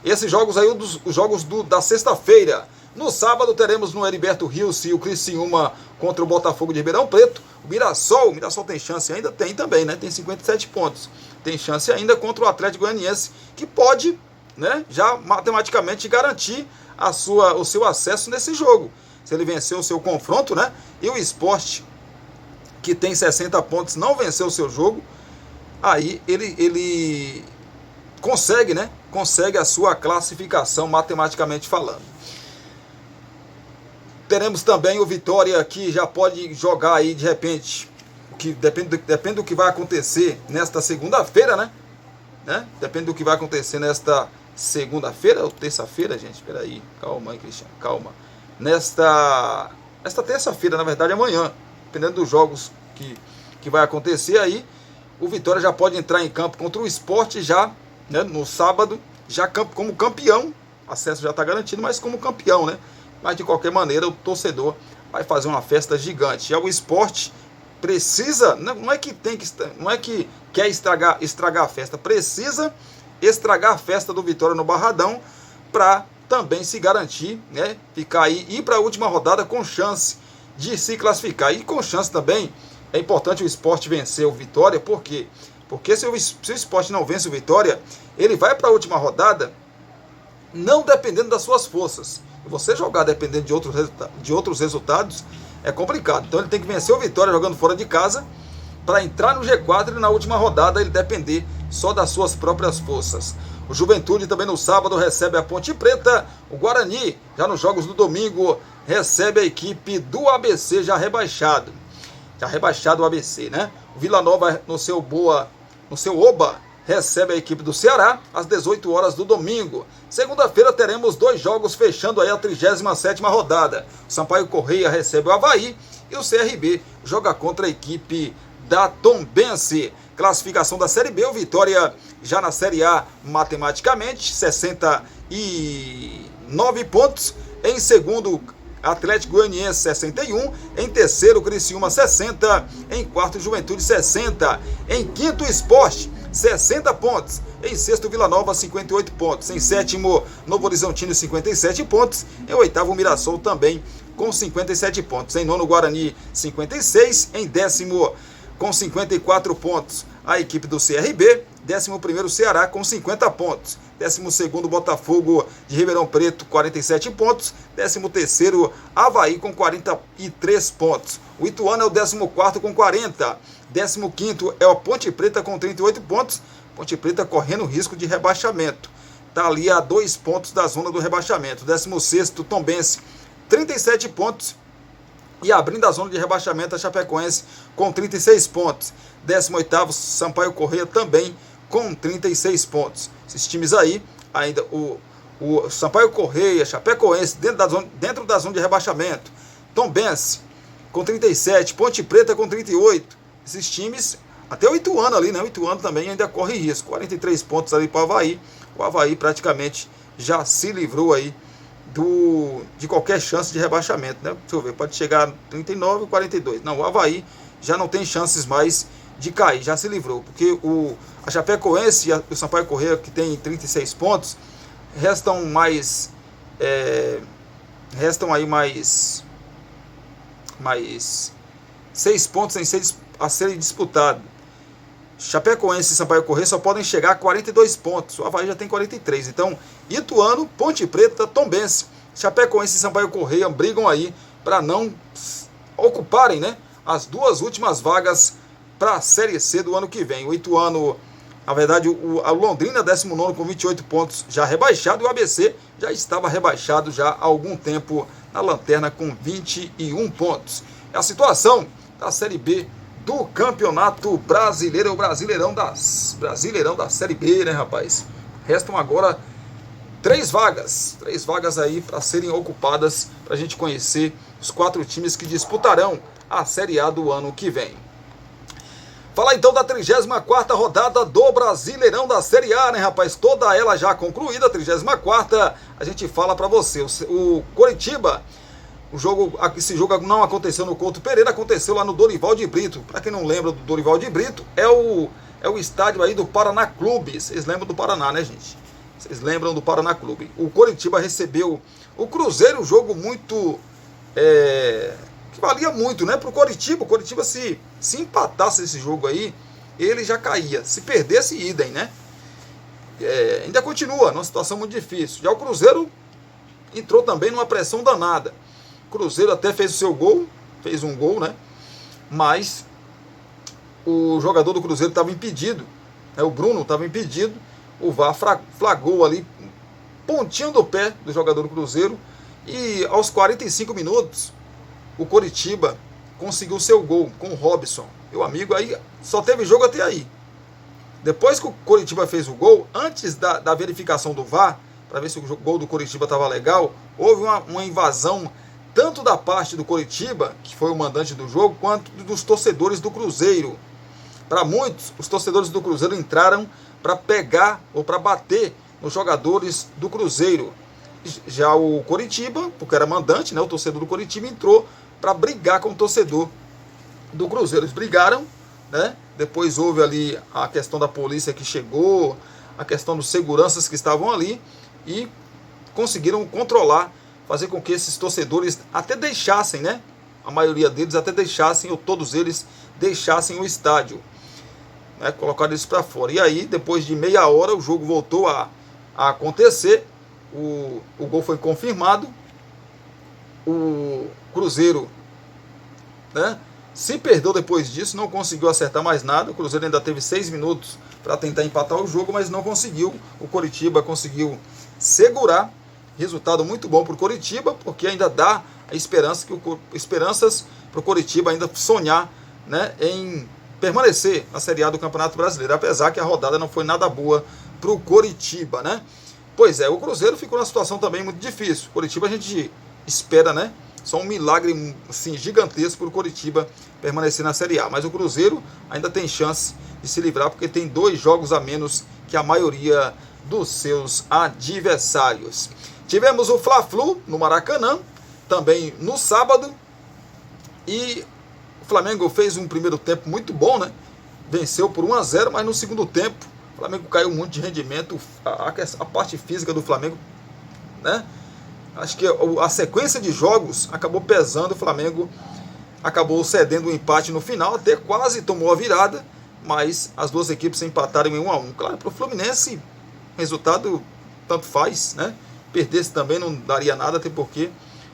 Esses jogos aí, os jogos da sexta-feira. No sábado teremos no Heriberto Rios o Criciúma contra o Botafogo de Ribeirão Preto. O Mirassol tem chance ainda? Tem também, né? Tem 57 pontos. Tem chance ainda contra o Atlético Goianiense, que pode, né, já matematicamente garantir o seu acesso nesse jogo. Se ele vencer o seu confronto, né? E o Sport, que tem 60 pontos, não venceu o seu jogo, aí ele consegue, né? Consegue a sua classificação matematicamente falando. Teremos também o Vitória, que já pode jogar aí de repente, que depende do que vai acontecer nesta segunda-feira, né? Depende do que vai acontecer nesta segunda-feira ou terça-feira, gente. Espera aí, calma aí, Cristiano, calma. Nesta terça-feira, na verdade, amanhã, dependendo dos jogos que vai acontecer aí, o Vitória já pode entrar em campo contra o Sport já, né, no sábado, já como campeão. Acesso já está garantido, mas como campeão, né? Mas de qualquer maneira o torcedor vai fazer uma festa gigante. E o Sport precisa, não é que quer estragar a festa, precisa estragar a festa do Vitória no Barradão para também se garantir, né? Ficar aí, ir para a última rodada com chance de se classificar. E com chance também, é importante o Sport vencer o Vitória. Por quê? Porque se o Sport não vence o Vitória, ele vai para a última rodada não dependendo das suas forças. E você jogar dependendo de outros resultados é complicado. Então ele tem que vencer o Vitória jogando fora de casa para entrar no G4 e na última rodada ele depender só das suas próprias forças. O Juventude também no sábado recebe a Ponte Preta. O Guarani, já nos jogos do domingo, recebe a equipe do ABC já rebaixado. Já rebaixado o ABC, né? O Vila Nova no seu Oba recebe a equipe do Ceará às 18 horas do domingo. Segunda-feira teremos 2 jogos fechando aí a 37ª rodada. O Sampaio Corrêa recebe o Avaí e o CRB joga contra a equipe da Tombense. Classificação da Série B, o Vitória já na Série A matematicamente, 69 pontos. Em segundo, Atlético Goianiense 61, em terceiro Criciúma 60, em quarto Juventude 60, em quinto Sport 60 pontos. Em sexto, Vila Nova, 58 pontos. Em sétimo, Novo Horizontino, 57 pontos. Em oitavo, Mirassol também com 57 pontos. Em nono, Guarani, 56. Em décimo, com 54 pontos, a equipe do CRB. 11º, Ceará, com 50 pontos. 12º, Botafogo de Ribeirão Preto, 47 pontos. 13º, Avaí, com 43 pontos. O Ituano é o 14º com 40. 15º é o Ponte Preta com 38 pontos. Ponte Preta correndo risco de rebaixamento. Está ali a 2 pontos da zona do rebaixamento. 16º, Tombense, 37 pontos. E abrindo a zona de rebaixamento, a Chapecoense com 36 pontos. 18º, Sampaio Corrêa também com 36 pontos. Esses times aí, ainda o Sampaio Corrêa, Chapecoense, dentro da zona de rebaixamento. Tombense com 37, Ponte Preta com 38. Esses times, até o Ituano ali, né? O Ituano também ainda corre risco. 43 pontos ali para o Avaí. O Avaí praticamente já se livrou aí de qualquer chance de rebaixamento, né? Deixa eu ver, pode chegar a 39 ou 42. Não, o Avaí já não tem chances mais de cair, já se livrou, porque a Chapecoense e o Sampaio Corrêa, que tem 36 pontos, restam aí mais 6 pontos a serem disputados. Chapecoense e Sampaio Corrêa só podem chegar a 42 pontos. O Avaí já tem 43. Então, Ituano, Ponte Preta, Tombense, Chapecoense e Sampaio Corrêa brigam aí para não ocuparem, né, as duas últimas vagas para a Série C do ano que vem. O Ituano, na verdade, a Londrina, 19º com 28 pontos, já rebaixado, e o ABC já estava rebaixado já há algum tempo na lanterna com 21 pontos. É a situação da Série B do Campeonato Brasileiro, o Brasileirão da Série B, né, rapaz? Restam agora 3 vagas aí para serem ocupadas, para a gente conhecer os 4 times que disputarão a Série A do ano que vem. Falar então da 34ª rodada do Brasileirão da Série A, né, rapaz? Toda ela já concluída, a 34ª, a gente fala para você. O Coritiba, esse jogo não aconteceu no Couto Pereira, aconteceu lá no Dorival de Brito. Para quem não lembra do Dorival de Brito, é o estádio aí do Paraná Clube. Vocês lembram do Paraná, né, gente? Vocês lembram do Paraná Clube. O Coritiba recebeu o Cruzeiro, um jogo muito... que valia muito, né, pro Coritiba. O Coritiba, se empatasse esse jogo aí, ele já caía. Se perdesse, idem, né? Ainda continua numa situação muito difícil. Já o Cruzeiro entrou também numa pressão danada. O Cruzeiro até fez o seu gol, fez um gol, né? Mas o jogador do Cruzeiro estava impedido, né? O Bruno estava impedido. O VAR flagrou ali, pontinho do pé do jogador do Cruzeiro. E aos 45 minutos, o Coritiba conseguiu seu gol com o Robson. Meu amigo, aí só teve jogo até aí. Depois que o Coritiba fez o gol, antes da verificação do VAR, para ver se o gol do Coritiba estava legal, houve uma invasão tanto da parte do Coritiba, que foi o mandante do jogo, quanto dos torcedores do Cruzeiro. Para muitos, os torcedores do Cruzeiro entraram para pegar ou para bater nos jogadores do Cruzeiro. Já o Coritiba, porque era mandante, né, o torcedor do Coritiba entrou para brigar com o torcedor do Cruzeiro. Eles brigaram, né? Depois houve ali a questão da polícia que chegou, a questão dos seguranças que estavam ali, e conseguiram controlar, fazer com que esses torcedores até deixassem, né? A maioria deles até deixassem, ou todos eles deixassem o estádio, né? Colocaram eles para fora. E aí, depois de meia hora, o jogo voltou a acontecer. O gol foi confirmado. O Cruzeiro, né, se perdeu depois disso, não conseguiu acertar mais nada. O Cruzeiro ainda teve 6 minutos para tentar empatar o jogo, mas não conseguiu. O Coritiba conseguiu segurar. Resultado muito bom para o Coritiba, porque ainda dá a esperanças para o Coritiba ainda sonhar, né, em permanecer na Série A do Campeonato Brasileiro, apesar que a rodada não foi nada boa para o Coritiba, né? Pois é, o Cruzeiro ficou numa situação também muito difícil. O Coritiba a gente espera, né? Só um milagre assim, gigantesco para o Coritiba permanecer na Série A. Mas o Cruzeiro ainda tem chance de se livrar, porque tem 2 jogos a menos que a maioria dos seus adversários. Tivemos o Fla-Flu no Maracanã, também no sábado. E o Flamengo fez um primeiro tempo muito bom, né? venceu por 1-0, mas no segundo tempo o Flamengo caiu muito de rendimento, a parte física do Flamengo, né? Acho que a sequência de jogos acabou pesando, o Flamengo acabou cedendo o empate no final, até quase tomou a virada, mas as duas equipes empataram em 1-1. Claro, para o Fluminense, resultado tanto faz, né? Perdesse também não daria nada, até porque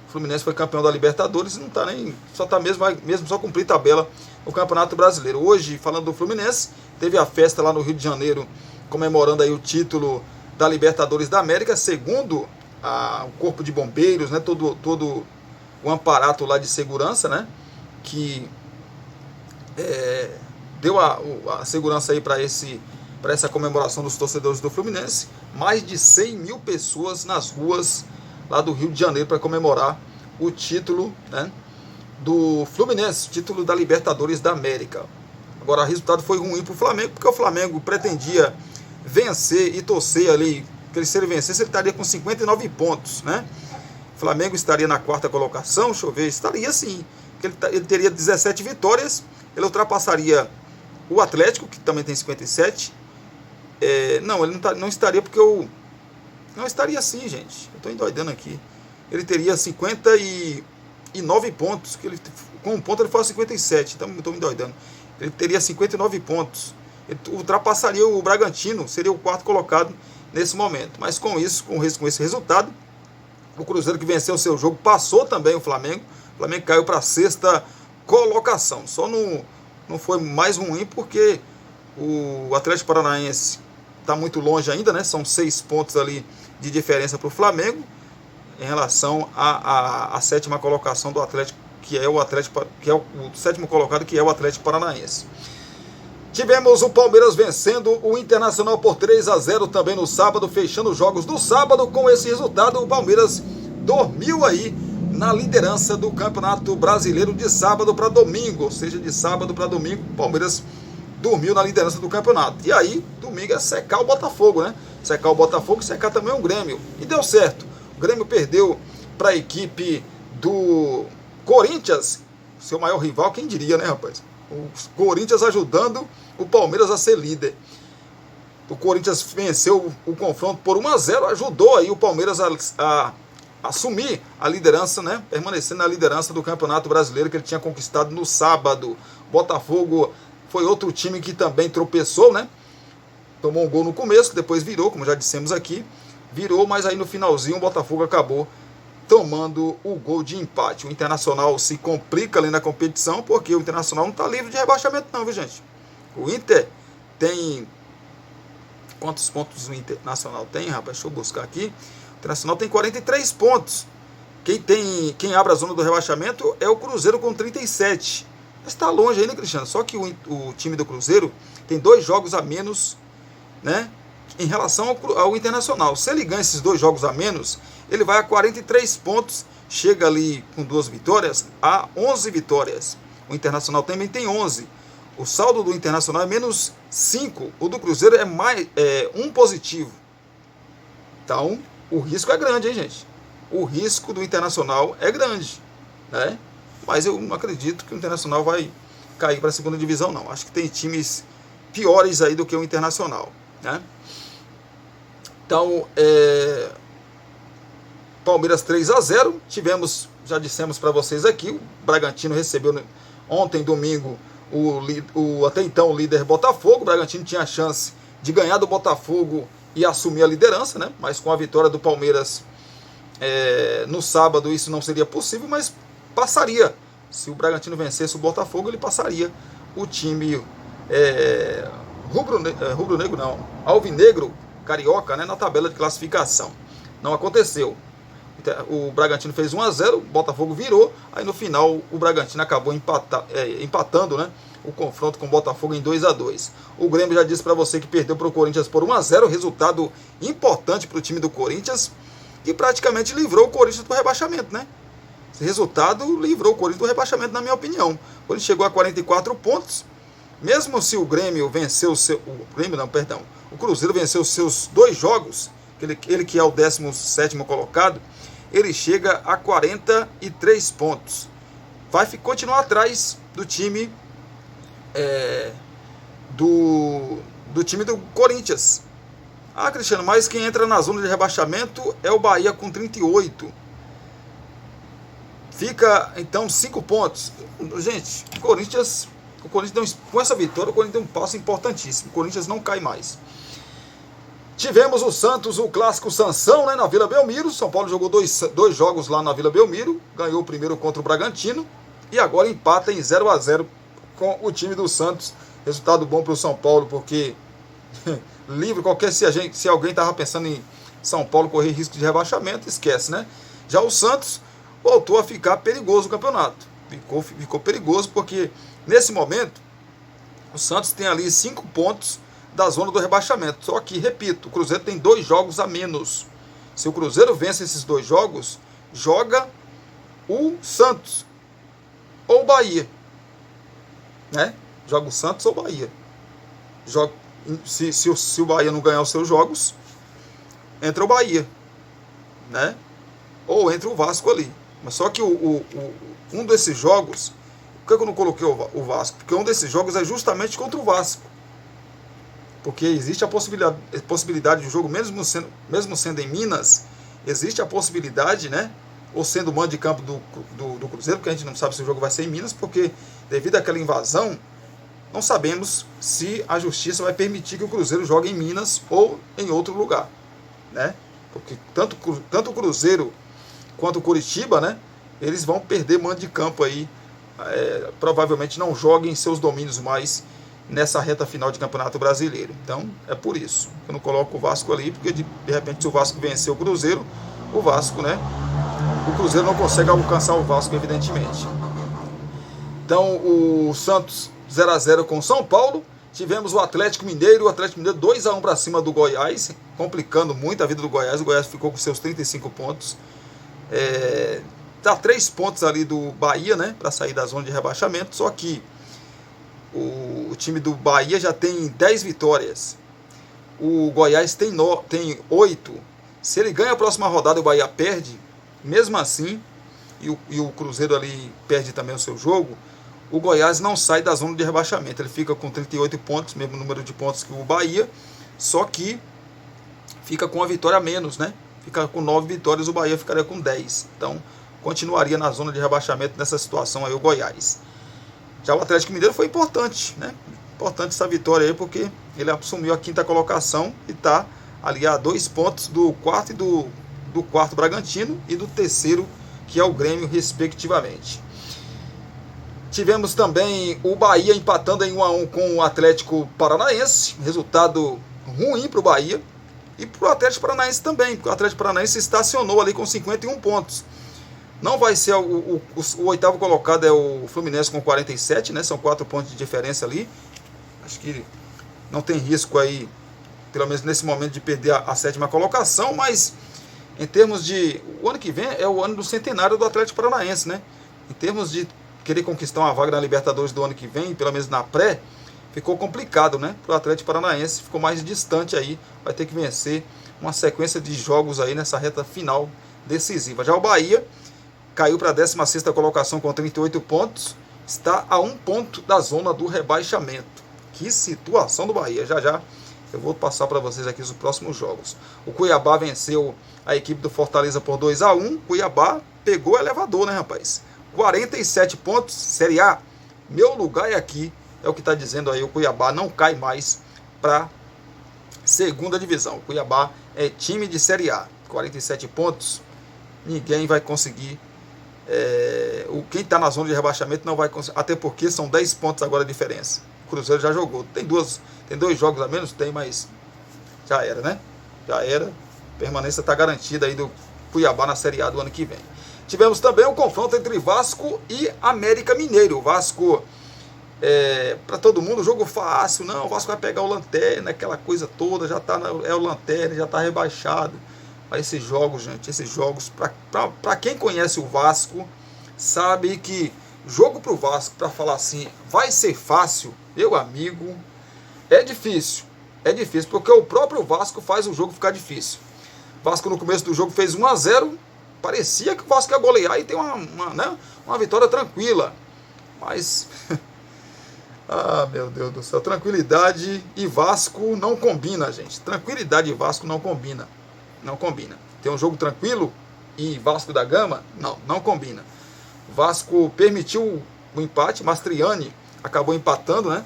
o Fluminense foi campeão da Libertadores e não está nem, só está mesmo só cumprir tabela no Campeonato Brasileiro. Hoje, falando do Fluminense, teve a festa lá no Rio de Janeiro, comemorando aí o título da Libertadores da América, segundo o Corpo de Bombeiros, né? Todo o aparato lá de segurança, né? Que deu a segurança aí para essa comemoração dos torcedores do Fluminense. Mais de 100 mil pessoas nas ruas lá do Rio de Janeiro para comemorar o título, né, do Fluminense, título da Libertadores da América. Agora, o resultado foi ruim para o Flamengo, porque o Flamengo pretendia vencer e torcer ali, que se ele vencesse, ele estaria com 59 pontos, né? O Flamengo estaria na quarta colocação, deixa eu ver, estaria sim, ele teria 17 vitórias, ele ultrapassaria o Atlético, que também tem 57. Não, ele não estaria, porque não estaria assim, gente. Eu estou endoidando aqui. Ele teria 59 pontos. Com um ponto ele foi a 57. Então eu estou me endoidando. Ele teria 59 pontos. Ele ultrapassaria o Bragantino. Seria o quarto colocado nesse momento. Mas com esse resultado, o Cruzeiro, que venceu o seu jogo, passou também o Flamengo. O Flamengo caiu para a sexta colocação. Só não foi mais ruim porque o Atlético Paranaense está muito longe ainda, né? São 6 pontos ali de diferença para o Flamengo em relação à sétima colocação do Atlético, que é o sétimo colocado, que é o Atlético Paranaense. Tivemos o Palmeiras vencendo o Internacional por 3-0 também no sábado, fechando os jogos do sábado. Com esse resultado, o Palmeiras dormiu aí na liderança do Campeonato Brasileiro de sábado para domingo, ou seja, de sábado para domingo, o Palmeiras dormiu na liderança do campeonato. E aí, domingo é secar o Botafogo, né? Secar o Botafogo e secar também o Grêmio. E deu certo. O Grêmio perdeu para a equipe do Corinthians, seu maior rival, quem diria, né, rapaz? O Corinthians ajudando o Palmeiras a ser líder. O Corinthians venceu o confronto por 1-0, ajudou aí o Palmeiras a assumir a liderança, né? Permanecendo na liderança do Campeonato Brasileiro que ele tinha conquistado no sábado. Botafogo foi outro time que também tropeçou, né? Tomou um gol no começo, depois virou, como já dissemos aqui. Virou, mas aí no finalzinho o Botafogo acabou tomando o gol de empate. O Internacional se complica ali na competição, porque o Internacional não está livre de rebaixamento não, viu, gente? O Inter tem... Quantos pontos o Internacional tem, rapaz? Deixa eu buscar aqui. O Internacional tem 43 pontos. Quem abre a zona do rebaixamento é o Cruzeiro com 37. Está longe ainda, Cristiano. Só que o time do Cruzeiro tem 2 jogos a menos, né, em relação ao Internacional. Se ele ganha esses 2 jogos a menos, ele vai a 43 pontos. Chega ali com 2 vitórias a 11 vitórias. O Internacional também tem 11. O saldo do Internacional é menos 5. O do Cruzeiro é 1 positivo. Então, o risco é grande, hein, gente? O risco do Internacional é grande, né? Mas eu não acredito que o Internacional vai cair para a segunda divisão, não. Acho que tem times piores aí do que o Internacional, né? Então, Palmeiras 3-0. Tivemos, já dissemos para vocês aqui, o Bragantino recebeu ontem, domingo, o até então o líder Botafogo. O Bragantino tinha a chance de ganhar do Botafogo e assumir a liderança, né? Mas com a vitória do Palmeiras no sábado isso não seria possível, mas passaria. Se o Bragantino vencesse o Botafogo, ele passaria o time rubro-negro não, alvinegro carioca, né, na tabela de classificação. Não aconteceu. O Bragantino fez 1-0, o Botafogo virou, aí no final o Bragantino acabou empatando, né, o confronto com o Botafogo em 2-2. O Grêmio já disse para você que perdeu para o Corinthians por 1-0, resultado importante para o time do Corinthians, e praticamente livrou o Corinthians do rebaixamento, né? Esse resultado livrou o Corinthians do rebaixamento, na minha opinião. O Corinthians chegou a 44 pontos, mesmo se o Grêmio venceu o Cruzeiro venceu os seus 2 jogos, ele que é o 17º colocado, ele chega a 43 pontos. Vai continuar atrás do time do time do Corinthians. Ah, Cristiano, mas quem entra na zona de rebaixamento é o Bahia com 38. Fica, então, 5 pontos. Gente, o Corinthians com essa vitória, o Corinthians tem um passo importantíssimo. O Corinthians não cai mais. Tivemos o Santos, o clássico Sansão, né, na Vila Belmiro. São Paulo jogou dois jogos lá na Vila Belmiro. Ganhou o primeiro contra o Bragantino. E agora empata em 0-0 com o time do Santos. Resultado bom para o São Paulo, porque livre, se alguém estava pensando em São Paulo correr risco de rebaixamento, esquece, né? Já o Santos voltou a ficar perigoso no campeonato. Ficou perigoso porque, nesse momento, o Santos tem ali 5 pontos da zona do rebaixamento. Só que, repito, o Cruzeiro tem 2 jogos a menos. Se o Cruzeiro vence esses 2 jogos, joga o Santos ou o Bahia, né? Joga o Santos ou o Bahia. Se o Bahia não ganhar os seus jogos, entra o Bahia, né? Ou entra o Vasco ali. Mas só que um desses jogos, por que eu não coloquei o Vasco? Porque um desses jogos é justamente contra o Vasco. Porque existe a possibilidade de jogo, mesmo sendo em Minas, existe a possibilidade, né? Ou sendo o mando de campo do Cruzeiro, porque a gente não sabe se o jogo vai ser em Minas, porque devido àquela invasão, não sabemos se a justiça vai permitir que o Cruzeiro jogue em Minas ou em outro lugar, né? Porque tanto o Cruzeiro quanto o Curitiba, né? Eles vão perder mando de campo aí, provavelmente não joguem em seus domínios mais nessa reta final de Campeonato Brasileiro. Então, é por isso que eu não coloco o Vasco ali, porque de repente se o Vasco vencer o Cruzeiro, o Vasco, né? O Cruzeiro não consegue alcançar o Vasco, evidentemente. Então, o Santos 0-0 com o São Paulo. Tivemos o Atlético Mineiro 2-1 para cima do Goiás, complicando muito a vida do Goiás. O Goiás ficou com seus 35 pontos. Tá 3 pontos ali do Bahia, né, para sair da zona de rebaixamento. Só que o time do Bahia já tem 10 vitórias. O Goiás tem 8. Se ele ganha a próxima rodada e o Bahia perde, mesmo assim, e o Cruzeiro ali perde também o seu jogo, o Goiás não sai da zona de rebaixamento. Ele fica com 38 pontos, mesmo número de pontos que o Bahia, só que fica com uma vitória a menos, né? Fica com 9 vitórias, o Bahia ficaria com 10. Então, continuaria na zona de rebaixamento nessa situação aí o Goiás. Já o Atlético Mineiro foi importante, né? Importante essa vitória aí, porque ele assumiu a 5ª colocação e está ali a 2 pontos do quarto e do quarto Bragantino e do terceiro, que é o Grêmio, respectivamente. Tivemos também o Bahia empatando em 1-1 com o Atlético Paranaense. Resultado ruim para o Bahia. E para o Atlético Paranaense também, porque o Atlético Paranaense estacionou ali com 51 pontos. Não vai ser o 8º colocado, é o Fluminense com 47, né? São 4 pontos de diferença ali. Acho que não tem risco aí, pelo menos nesse momento, de perder a 7ª colocação, mas em termos de... O ano que vem é o ano do centenário do Atlético Paranaense, né? Em termos de querer conquistar uma vaga na Libertadores do ano que vem, pelo menos na pré, ficou complicado, né? Para o Atlético Paranaense, ficou mais distante aí, vai ter que vencer uma sequência de jogos aí nessa reta final decisiva. Já o Bahia caiu para a 16ª colocação com 38 pontos, está a 1 ponto da zona do rebaixamento. Que situação do Bahia, já eu vou passar para vocês aqui os próximos jogos. O Cuiabá venceu a equipe do Fortaleza por 2-1, Cuiabá pegou o elevador, né, rapaz? 47 pontos, Série A, meu lugar é aqui, é o que está dizendo aí, o Cuiabá não cai mais para 2ª divisão. O Cuiabá é time de Série A, 47 pontos, ninguém vai conseguir, quem está na zona de rebaixamento não vai conseguir, até porque são 10 pontos agora a diferença. O Cruzeiro já jogou, tem 2 jogos a menos, mas já era, né? Já era, a permanência está garantida aí do Cuiabá na Série A do ano que vem. Tivemos também um confronto entre Vasco e América Mineiro. O Vasco, para todo mundo, jogo fácil. Não, o Vasco vai pegar o Lanterna, aquela coisa toda, já tá o Lanterna, já está rebaixado. Mas esses jogos, gente, para quem conhece o Vasco, sabe que jogo para o Vasco, para falar assim, vai ser fácil, meu amigo, é difícil. É difícil, porque o próprio Vasco faz o jogo ficar difícil. O Vasco no começo do jogo fez 1-0, parecia que o Vasco ia golear e tem uma vitória tranquila. Mas Ah, meu Deus do céu. Tranquilidade e Vasco não combina, gente. Tranquilidade e Vasco não combina. Não combina. Tem um jogo tranquilo e Vasco da Gama? Não, não combina. Vasco permitiu o empate. Mastriani acabou empatando, né?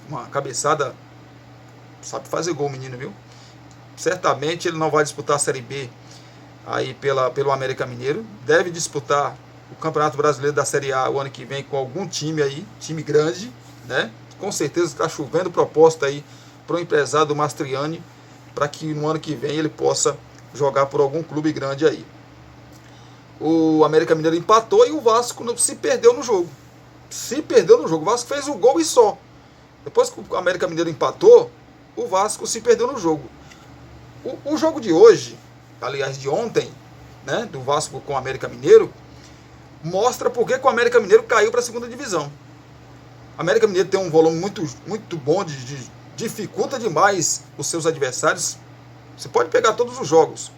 Uma cabeçada. Sabe fazer gol, menino, viu? Certamente ele não vai disputar a Série B aí pelo América Mineiro. Deve disputar o Campeonato Brasileiro da Série A o ano que vem com algum time aí, time grande, né? Com certeza está chovendo proposta aí para o empresário do Mastriani, para que no ano que vem ele possa jogar por algum clube grande aí. O América Mineiro empatou e o Vasco se perdeu no jogo. Se perdeu no jogo. O Vasco fez o gol e só. Depois que o América Mineiro empatou, o Vasco se perdeu no jogo. O jogo de hoje, aliás de ontem, né, do Vasco com o América Mineiro, mostra por que o América Mineiro caiu para a segunda divisão. O América Mineiro tem um volume muito bom, dificulta demais os seus adversários. Você pode pegar todos os jogos.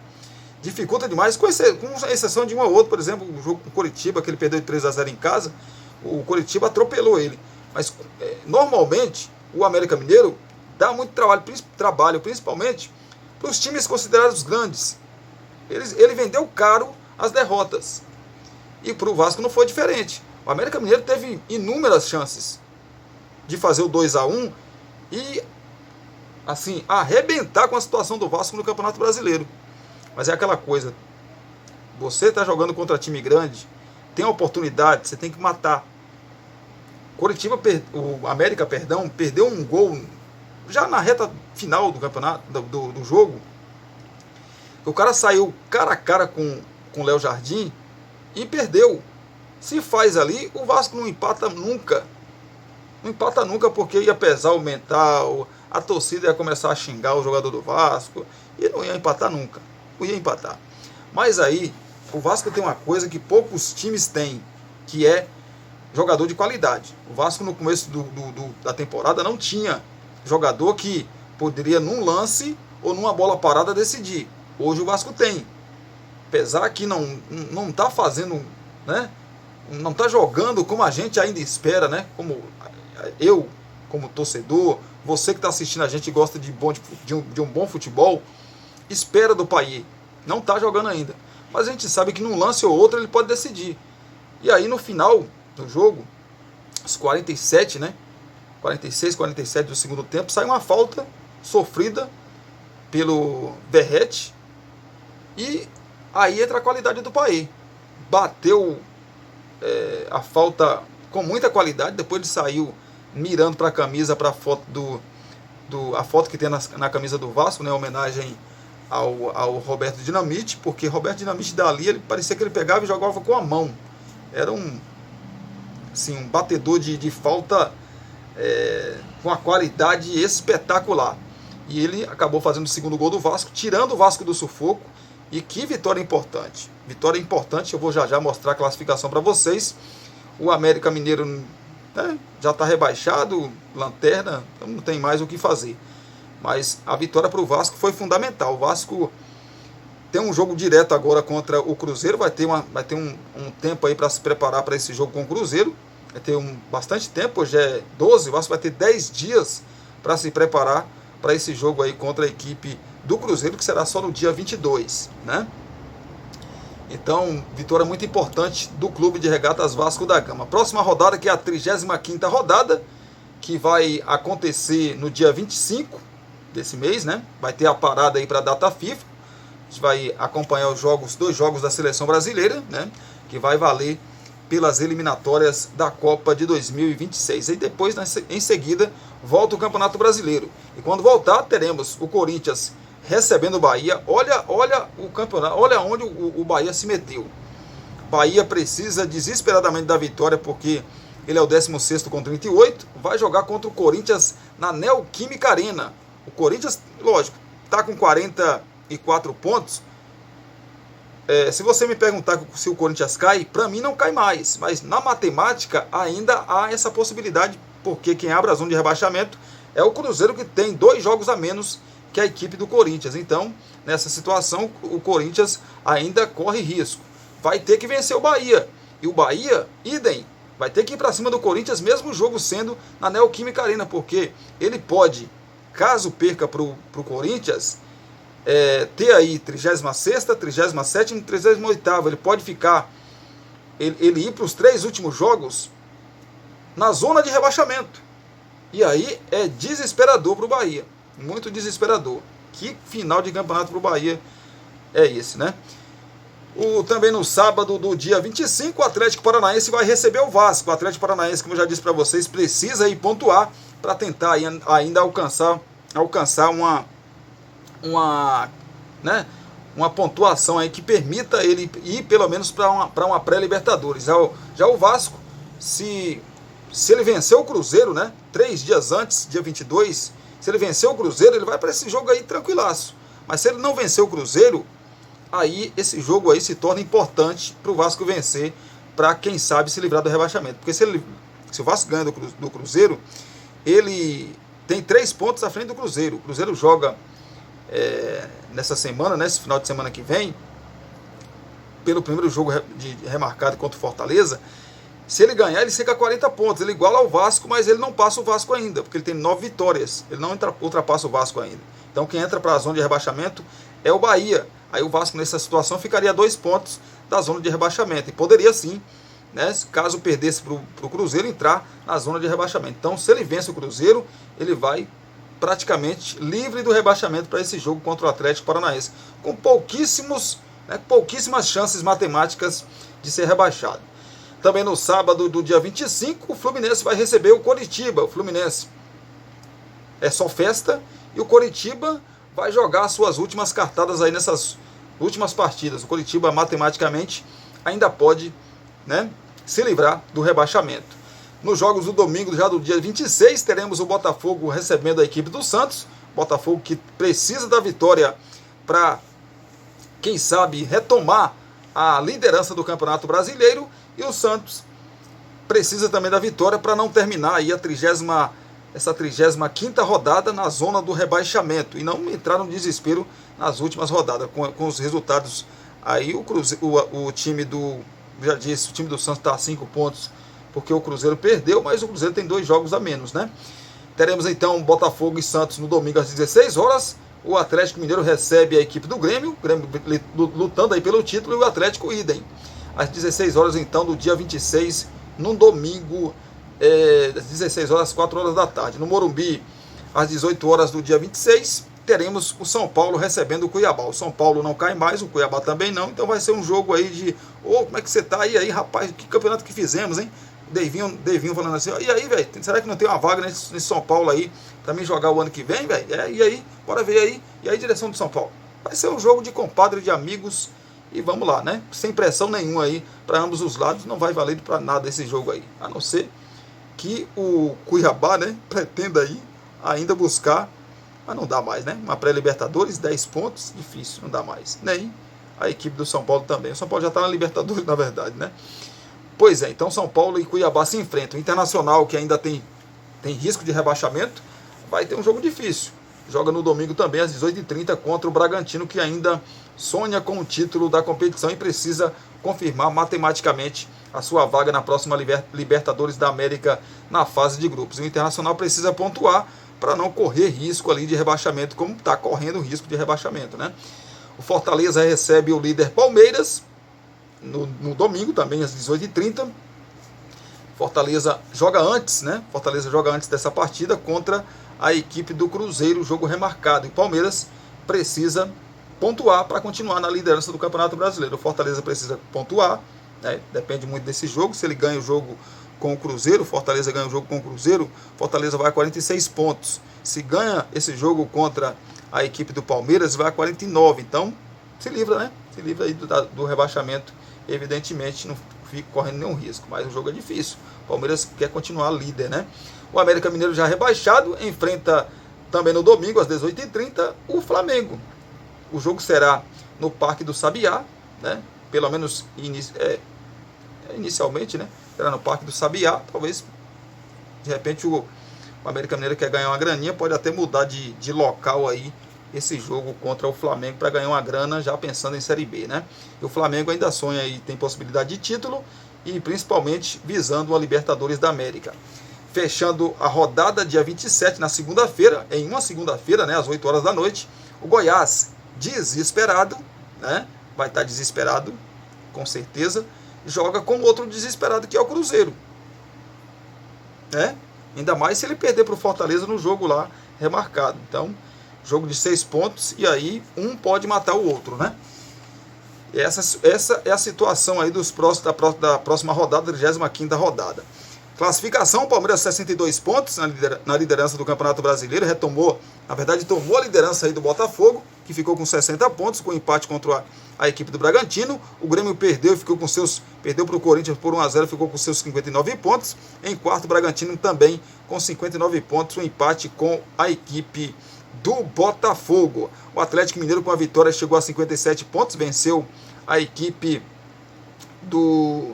Dificulta demais, com exceção de um ou outro. Por exemplo, o jogo com o Coritiba, que ele perdeu de 3-0 em casa, o Coritiba atropelou ele. Mas normalmente o América Mineiro dá muito trabalho, principalmente para os times considerados grandes. Ele vendeu caro as derrotas. E para o Vasco não foi diferente. O América Mineiro teve inúmeras chances de fazer o 2-1 e assim, arrebentar com a situação do Vasco no Campeonato Brasileiro. Mas é aquela coisa, você está jogando contra time grande, tem a oportunidade, você tem que matar. O América, perdeu um gol já na reta final do campeonato, do jogo. O cara saiu cara a cara com o Léo Jardim e perdeu. Se faz ali, o Vasco não empata nunca. Não empata nunca porque ia pesar o mental, a torcida ia começar a xingar o jogador do Vasco e não ia empatar nunca. Não ia empatar. Mas aí, o Vasco tem uma coisa que poucos times têm, que é jogador de qualidade. O Vasco no começo da temporada não tinha jogador que poderia num lance ou numa bola parada decidir. Hoje o Vasco tem. Apesar que não está fazendo, né? Não está jogando como a gente ainda espera, né? Como eu, como torcedor, você que está assistindo a gente e gosta de um bom futebol, espera do Payet. Não está jogando ainda. Mas a gente sabe que num lance ou outro ele pode decidir. E aí no final do jogo, os 47, né? 46, 47 do segundo tempo, sai uma falta sofrida pelo Verrete. E aí entra a qualidade do Payet. Bateu a falta com muita qualidade. Depois ele saiu mirando para a camisa, para a foto a foto que tem na camisa do Vasco, né? Homenagem ao Roberto Dinamite, porque Roberto Dinamite dali, ele parecia que ele pegava e jogava com a mão. Era um batedor de falta com a qualidade espetacular. E ele acabou fazendo o segundo gol do Vasco, tirando o Vasco do sufoco. E que vitória importante. Vitória importante, eu vou já mostrar a classificação para vocês. O América Mineiro, né, já está rebaixado, lanterna, então não tem mais o que fazer. Mas a vitória para o Vasco foi fundamental. O Vasco tem um jogo direto agora contra o Cruzeiro, vai ter um tempo aí para se preparar para esse jogo com o Cruzeiro. Vai ter bastante tempo, hoje é 12, o Vasco vai ter 10 dias para se preparar para esse jogo aí contra a equipe do Cruzeiro, que será só no dia 22, né? Então, vitória muito importante do Clube de Regatas Vasco da Gama. Próxima rodada, que é a 35ª rodada, que vai acontecer no dia 25 desse mês, né? Vai ter a parada aí para a data FIFA. A gente vai acompanhar os dois jogos da Seleção Brasileira, né? Que vai valer pelas eliminatórias da Copa de 2026. E depois, em seguida, volta o Campeonato Brasileiro. E quando voltar, teremos o Corinthians recebendo o Bahia. Olha o campeonato, olha onde o Bahia se meteu. Bahia precisa desesperadamente da vitória, porque ele é o 16º com 38, vai jogar contra o Corinthians na Neoquímica Arena. O Corinthians, lógico, está com 44 pontos. Se você me perguntar se o Corinthians cai, para mim não cai mais, mas na matemática ainda há essa possibilidade, porque quem abre a zona de rebaixamento é o Cruzeiro, que tem 2 jogos a menos que a equipe do Corinthians. Então, nessa situação, o Corinthians ainda corre risco. Vai ter que vencer o Bahia. E o Bahia, idem, vai ter que ir para cima do Corinthians, mesmo o jogo sendo na Neoquímica Arena, porque ele pode, caso perca para o Corinthians, ter aí 36ª, 37ª e 38ª. Ele pode ficar, ele ir para os 3 últimos jogos na zona de rebaixamento. E aí é desesperador para o Bahia, muito desesperador. Que final de campeonato para o Bahia é esse, né? Também no sábado do dia 25, o Atlético Paranaense vai receber o Vasco. O Atlético Paranaense, como eu já disse para vocês, precisa ir pontuar para tentar ainda alcançar uma pontuação aí que permita ele ir pelo menos para uma pré-Libertadores. Já o Vasco, se ele vencer o Cruzeiro, né, 3 dias antes, dia 22, se ele vencer o Cruzeiro, ele vai para esse jogo aí tranquilaço. Mas se ele não vencer o Cruzeiro, aí esse jogo aí se torna importante para o Vasco vencer, para quem sabe se livrar do rebaixamento. Porque se o Vasco ganha do Cruzeiro, ele tem 3 pontos à frente do Cruzeiro. O Cruzeiro joga nessa semana, nesse final de semana que vem, pelo primeiro jogo remarcado contra o Fortaleza. Se ele ganhar, ele chega a 40 pontos, ele iguala ao Vasco, mas ele não passa o Vasco ainda, porque ele tem 9 vitórias, ele não ultrapassa o Vasco ainda. Então quem entra para a zona de rebaixamento é o Bahia. Aí o Vasco nessa situação ficaria a 2 pontos da zona de rebaixamento, e poderia sim, né, caso perdesse para o Cruzeiro, entrar na zona de rebaixamento. Então se ele vence o Cruzeiro, ele vai praticamente livre do rebaixamento para esse jogo contra o Atlético Paranaense, com pouquíssimas chances matemáticas de ser rebaixado. Também no sábado do dia 25, o Fluminense vai receber o Coritiba. O Fluminense é só festa, e o Coritiba vai jogar suas últimas cartadas aí nessas últimas partidas. O Coritiba matematicamente ainda pode, né, se livrar do rebaixamento. Nos jogos do domingo, já do dia 26, teremos o Botafogo recebendo a equipe do Santos. Botafogo que precisa da vitória para, quem sabe, retomar a liderança do Campeonato Brasileiro. E o Santos precisa também da vitória para não terminar aí essa 35ª rodada na zona do rebaixamento e não entrar no desespero nas últimas rodadas. Com os resultados aí, o time do Santos está a 5 pontos, porque o Cruzeiro perdeu, mas o Cruzeiro tem 2 jogos a menos, né? Teremos então Botafogo e Santos no domingo às 16 horas. O Atlético Mineiro recebe a equipe do Grêmio, lutando aí pelo título, e o Atlético idem. Às 16 horas então do dia 26, no domingo, às 16 horas, 4 horas da tarde. No Morumbi, às 18 horas do dia 26, teremos o São Paulo recebendo o Cuiabá. O São Paulo não cai mais, o Cuiabá também não, então vai ser um jogo aí de, como é que você tá? E aí, rapaz, que campeonato que fizemos, hein? Devinho falando assim, e aí, velho, será que não tem uma vaga nesse São Paulo aí pra mim jogar o ano que vem, velho? E aí, bora ver aí. E aí, direção do São Paulo. Vai ser um jogo de compadre, de amigos, e vamos lá, né? Sem pressão nenhuma aí para ambos os lados, não vai valer para nada esse jogo aí, a não ser que o Cuiabá, né, pretenda aí ainda buscar, mas não dá mais, né? Uma pré-Libertadores, 10 pontos, difícil, não dá mais. Nem a equipe do São Paulo também. O São Paulo já está na Libertadores, na verdade, né? Pois é, então São Paulo e Cuiabá se enfrentam. O Internacional, que ainda tem risco de rebaixamento, vai ter um jogo difícil. Joga no domingo também, às 18h30, contra o Bragantino, que ainda sonha com o título da competição e precisa confirmar matematicamente a sua vaga na próxima Libertadores da América na fase de grupos. O Internacional precisa pontuar para não correr risco ali de rebaixamento, como está correndo risco de rebaixamento, né? O Fortaleza recebe o líder Palmeiras no domingo também, às 18h30. Fortaleza joga antes, né? Fortaleza joga antes dessa partida contra a equipe do Cruzeiro, jogo remarcado. E o Palmeiras precisa pontuar para continuar na liderança do Campeonato Brasileiro. O Fortaleza precisa pontuar, né? Depende muito desse jogo. Se ele ganha o jogo com o Cruzeiro, Fortaleza ganha o jogo com o Cruzeiro, Fortaleza vai a 46 pontos. Se ganha esse jogo contra a equipe do Palmeiras, vai a 49. Então, se livra, né? Se livra aí do rebaixamento. Evidentemente, não fica correndo nenhum risco, mas o jogo é difícil. O Palmeiras quer continuar líder, né? O América Mineiro já rebaixado, enfrenta também no domingo, às 18h30, o Flamengo. O jogo será no Parque do Sabiá, né? Pelo menos inicialmente, né? Será no Parque do Sabiá. Talvez, de repente, o América Mineiro quer ganhar uma graninha, pode até mudar de local aí esse jogo contra o Flamengo para ganhar uma grana, já pensando em Série B, né? E o Flamengo ainda sonha e tem possibilidade de título, e principalmente visando a Libertadores da América. Fechando a rodada dia 27, na segunda-feira, em uma segunda-feira, né, às 8 horas da noite, o Goiás, desesperado, né, vai estar desesperado, com certeza, joga com outro desesperado que é o Cruzeiro. Né? Ainda mais se ele perder para o Fortaleza no jogo lá remarcado. Então, jogo de 6 pontos e aí um pode matar o outro, né? Essa é a situação aí da próxima rodada, 35ª rodada. Classificação, Palmeiras 62 pontos na liderança do Campeonato Brasileiro, tomou a liderança aí do Botafogo, que ficou com 60 pontos, com empate contra a equipe do Bragantino. O Grêmio perdeu para o Corinthians por 1-0, ficou com seus 59 pontos. Em quarto, o Bragantino também com 59 pontos, um empate com a equipe do Botafogo. O Atlético Mineiro, com a vitória, chegou a 57 pontos, venceu a equipe do...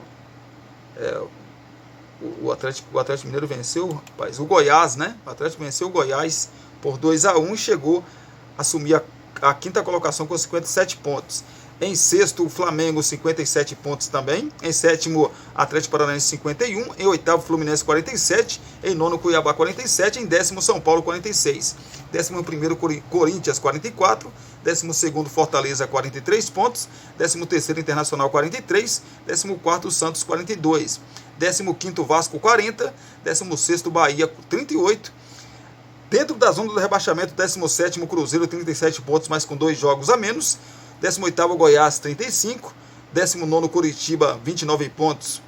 O Atlético Mineiro venceu, rapaz, o Goiás, né? O Atlético venceu o Goiás por 2-1 e chegou a assumir a 5ª colocação com 57 pontos. Em sexto, o Flamengo, 57 pontos também. Em sétimo, Atlético Paranaense, 51. Em oitavo, Fluminense, 47. Em nono, Cuiabá, 47. Em décimo, São Paulo, 46. 11º, Corinthians, 44. 12º, Fortaleza, 43 pontos. 13º, Internacional, 43. 14º, Santos, 42. 15º, Vasco, 40. 16º, Bahia, 38. Dentro da zona do rebaixamento, 17º, Cruzeiro, 37 pontos, mas com 2 jogos a menos. 18º, Goiás, 35. 19º, Curitiba, 29 pontos.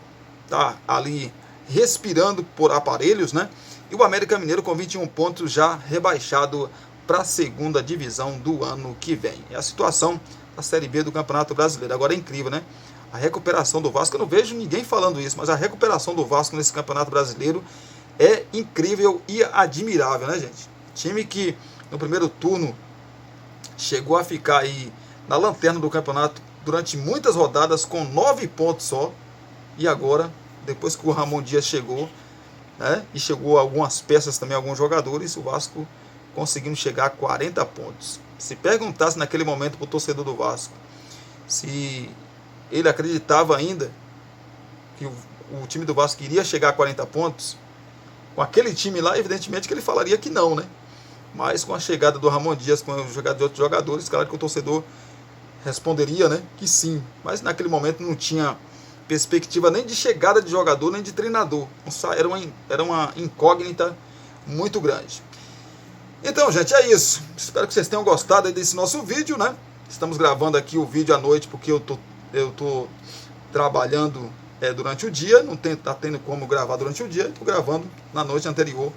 Tá ali respirando por aparelhos, né? E o América Mineiro com 21 pontos, já rebaixado para a 2ª divisão do ano que vem. É a situação da Série B do Campeonato Brasileiro. Agora é incrível, né? A recuperação do Vasco, eu não vejo ninguém falando isso, mas a recuperação do Vasco nesse Campeonato Brasileiro é incrível e admirável, né, gente? Time que no primeiro turno chegou a ficar aí na lanterna do campeonato durante muitas rodadas com 9 pontos só, e agora, depois que o Ramon Dias chegou, né, e chegou algumas peças também, alguns jogadores, o Vasco conseguindo chegar a 40 pontos. Se perguntasse naquele momento para o torcedor do Vasco se ele acreditava ainda que o time do Vasco iria chegar a 40 pontos, com aquele time lá, evidentemente que ele falaria que não, né? Mas com a chegada do Ramon Dias, com a chegada de outros jogadores, claro que o torcedor responderia, né, que sim. Mas naquele momento não tinha perspectiva nem de chegada de jogador, nem de treinador. Era uma incógnita muito grande. Então, gente, é isso. Espero que vocês tenham gostado aí desse nosso vídeo, né? Estamos gravando aqui o vídeo à noite porque eu tô trabalhando durante o dia, não tá tendo como gravar durante o dia, estou gravando na noite anterior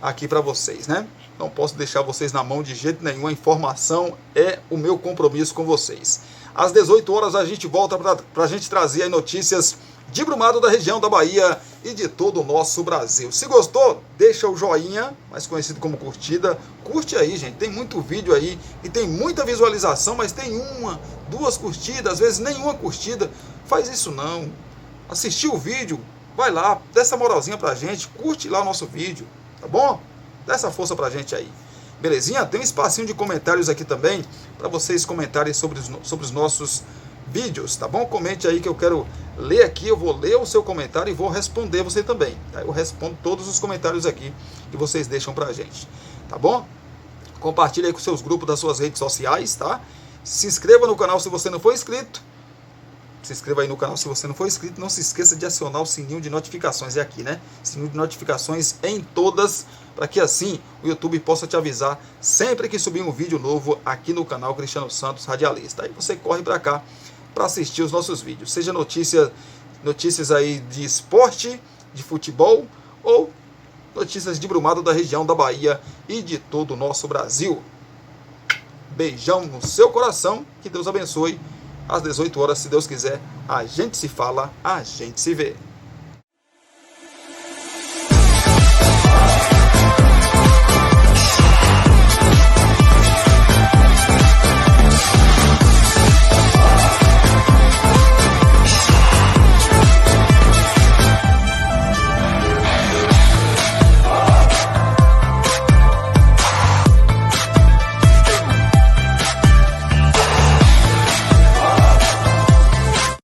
aqui para vocês, né? Não posso deixar vocês na mão de jeito nenhum, a informação é o meu compromisso com vocês. Às 18 horas a gente volta para a gente trazer aí notícias de Brumado, da região da Bahia e de todo o nosso Brasil. Se gostou, deixa o joinha, mais conhecido como curtida. Curte aí, gente, tem muito vídeo aí e tem muita visualização, mas tem 1, 2 curtidas, às vezes nenhuma curtida. Faz isso não. Assistiu o vídeo, vai lá, dá essa moralzinha pra gente, curte lá o nosso vídeo, tá bom? Dá essa força pra gente aí. Belezinha? Tem um espacinho de comentários aqui também, para vocês comentarem sobre os nossos vídeos, tá bom? Comente aí que eu quero ler aqui, eu vou ler o seu comentário e vou responder você também, tá? Eu respondo todos os comentários aqui que vocês deixam pra gente, tá bom? Compartilhe aí com seus grupos das suas redes sociais, tá? Se inscreva no canal se você não for inscrito. Se inscreva aí no canal se você não for inscrito. Não se esqueça de acionar o sininho de notificações. É aqui, né? Sininho de notificações em todas, para que assim o YouTube possa te avisar sempre que subir um vídeo novo aqui no canal Cristiano Santos Radialista. Aí você corre para cá para assistir os nossos vídeos. Seja notícias aí de esporte, de futebol ou notícias de Brumado, da região da Bahia e de todo o nosso Brasil. Beijão no seu coração. Que Deus abençoe. Às 18 horas, se Deus quiser, a gente se fala, a gente se vê.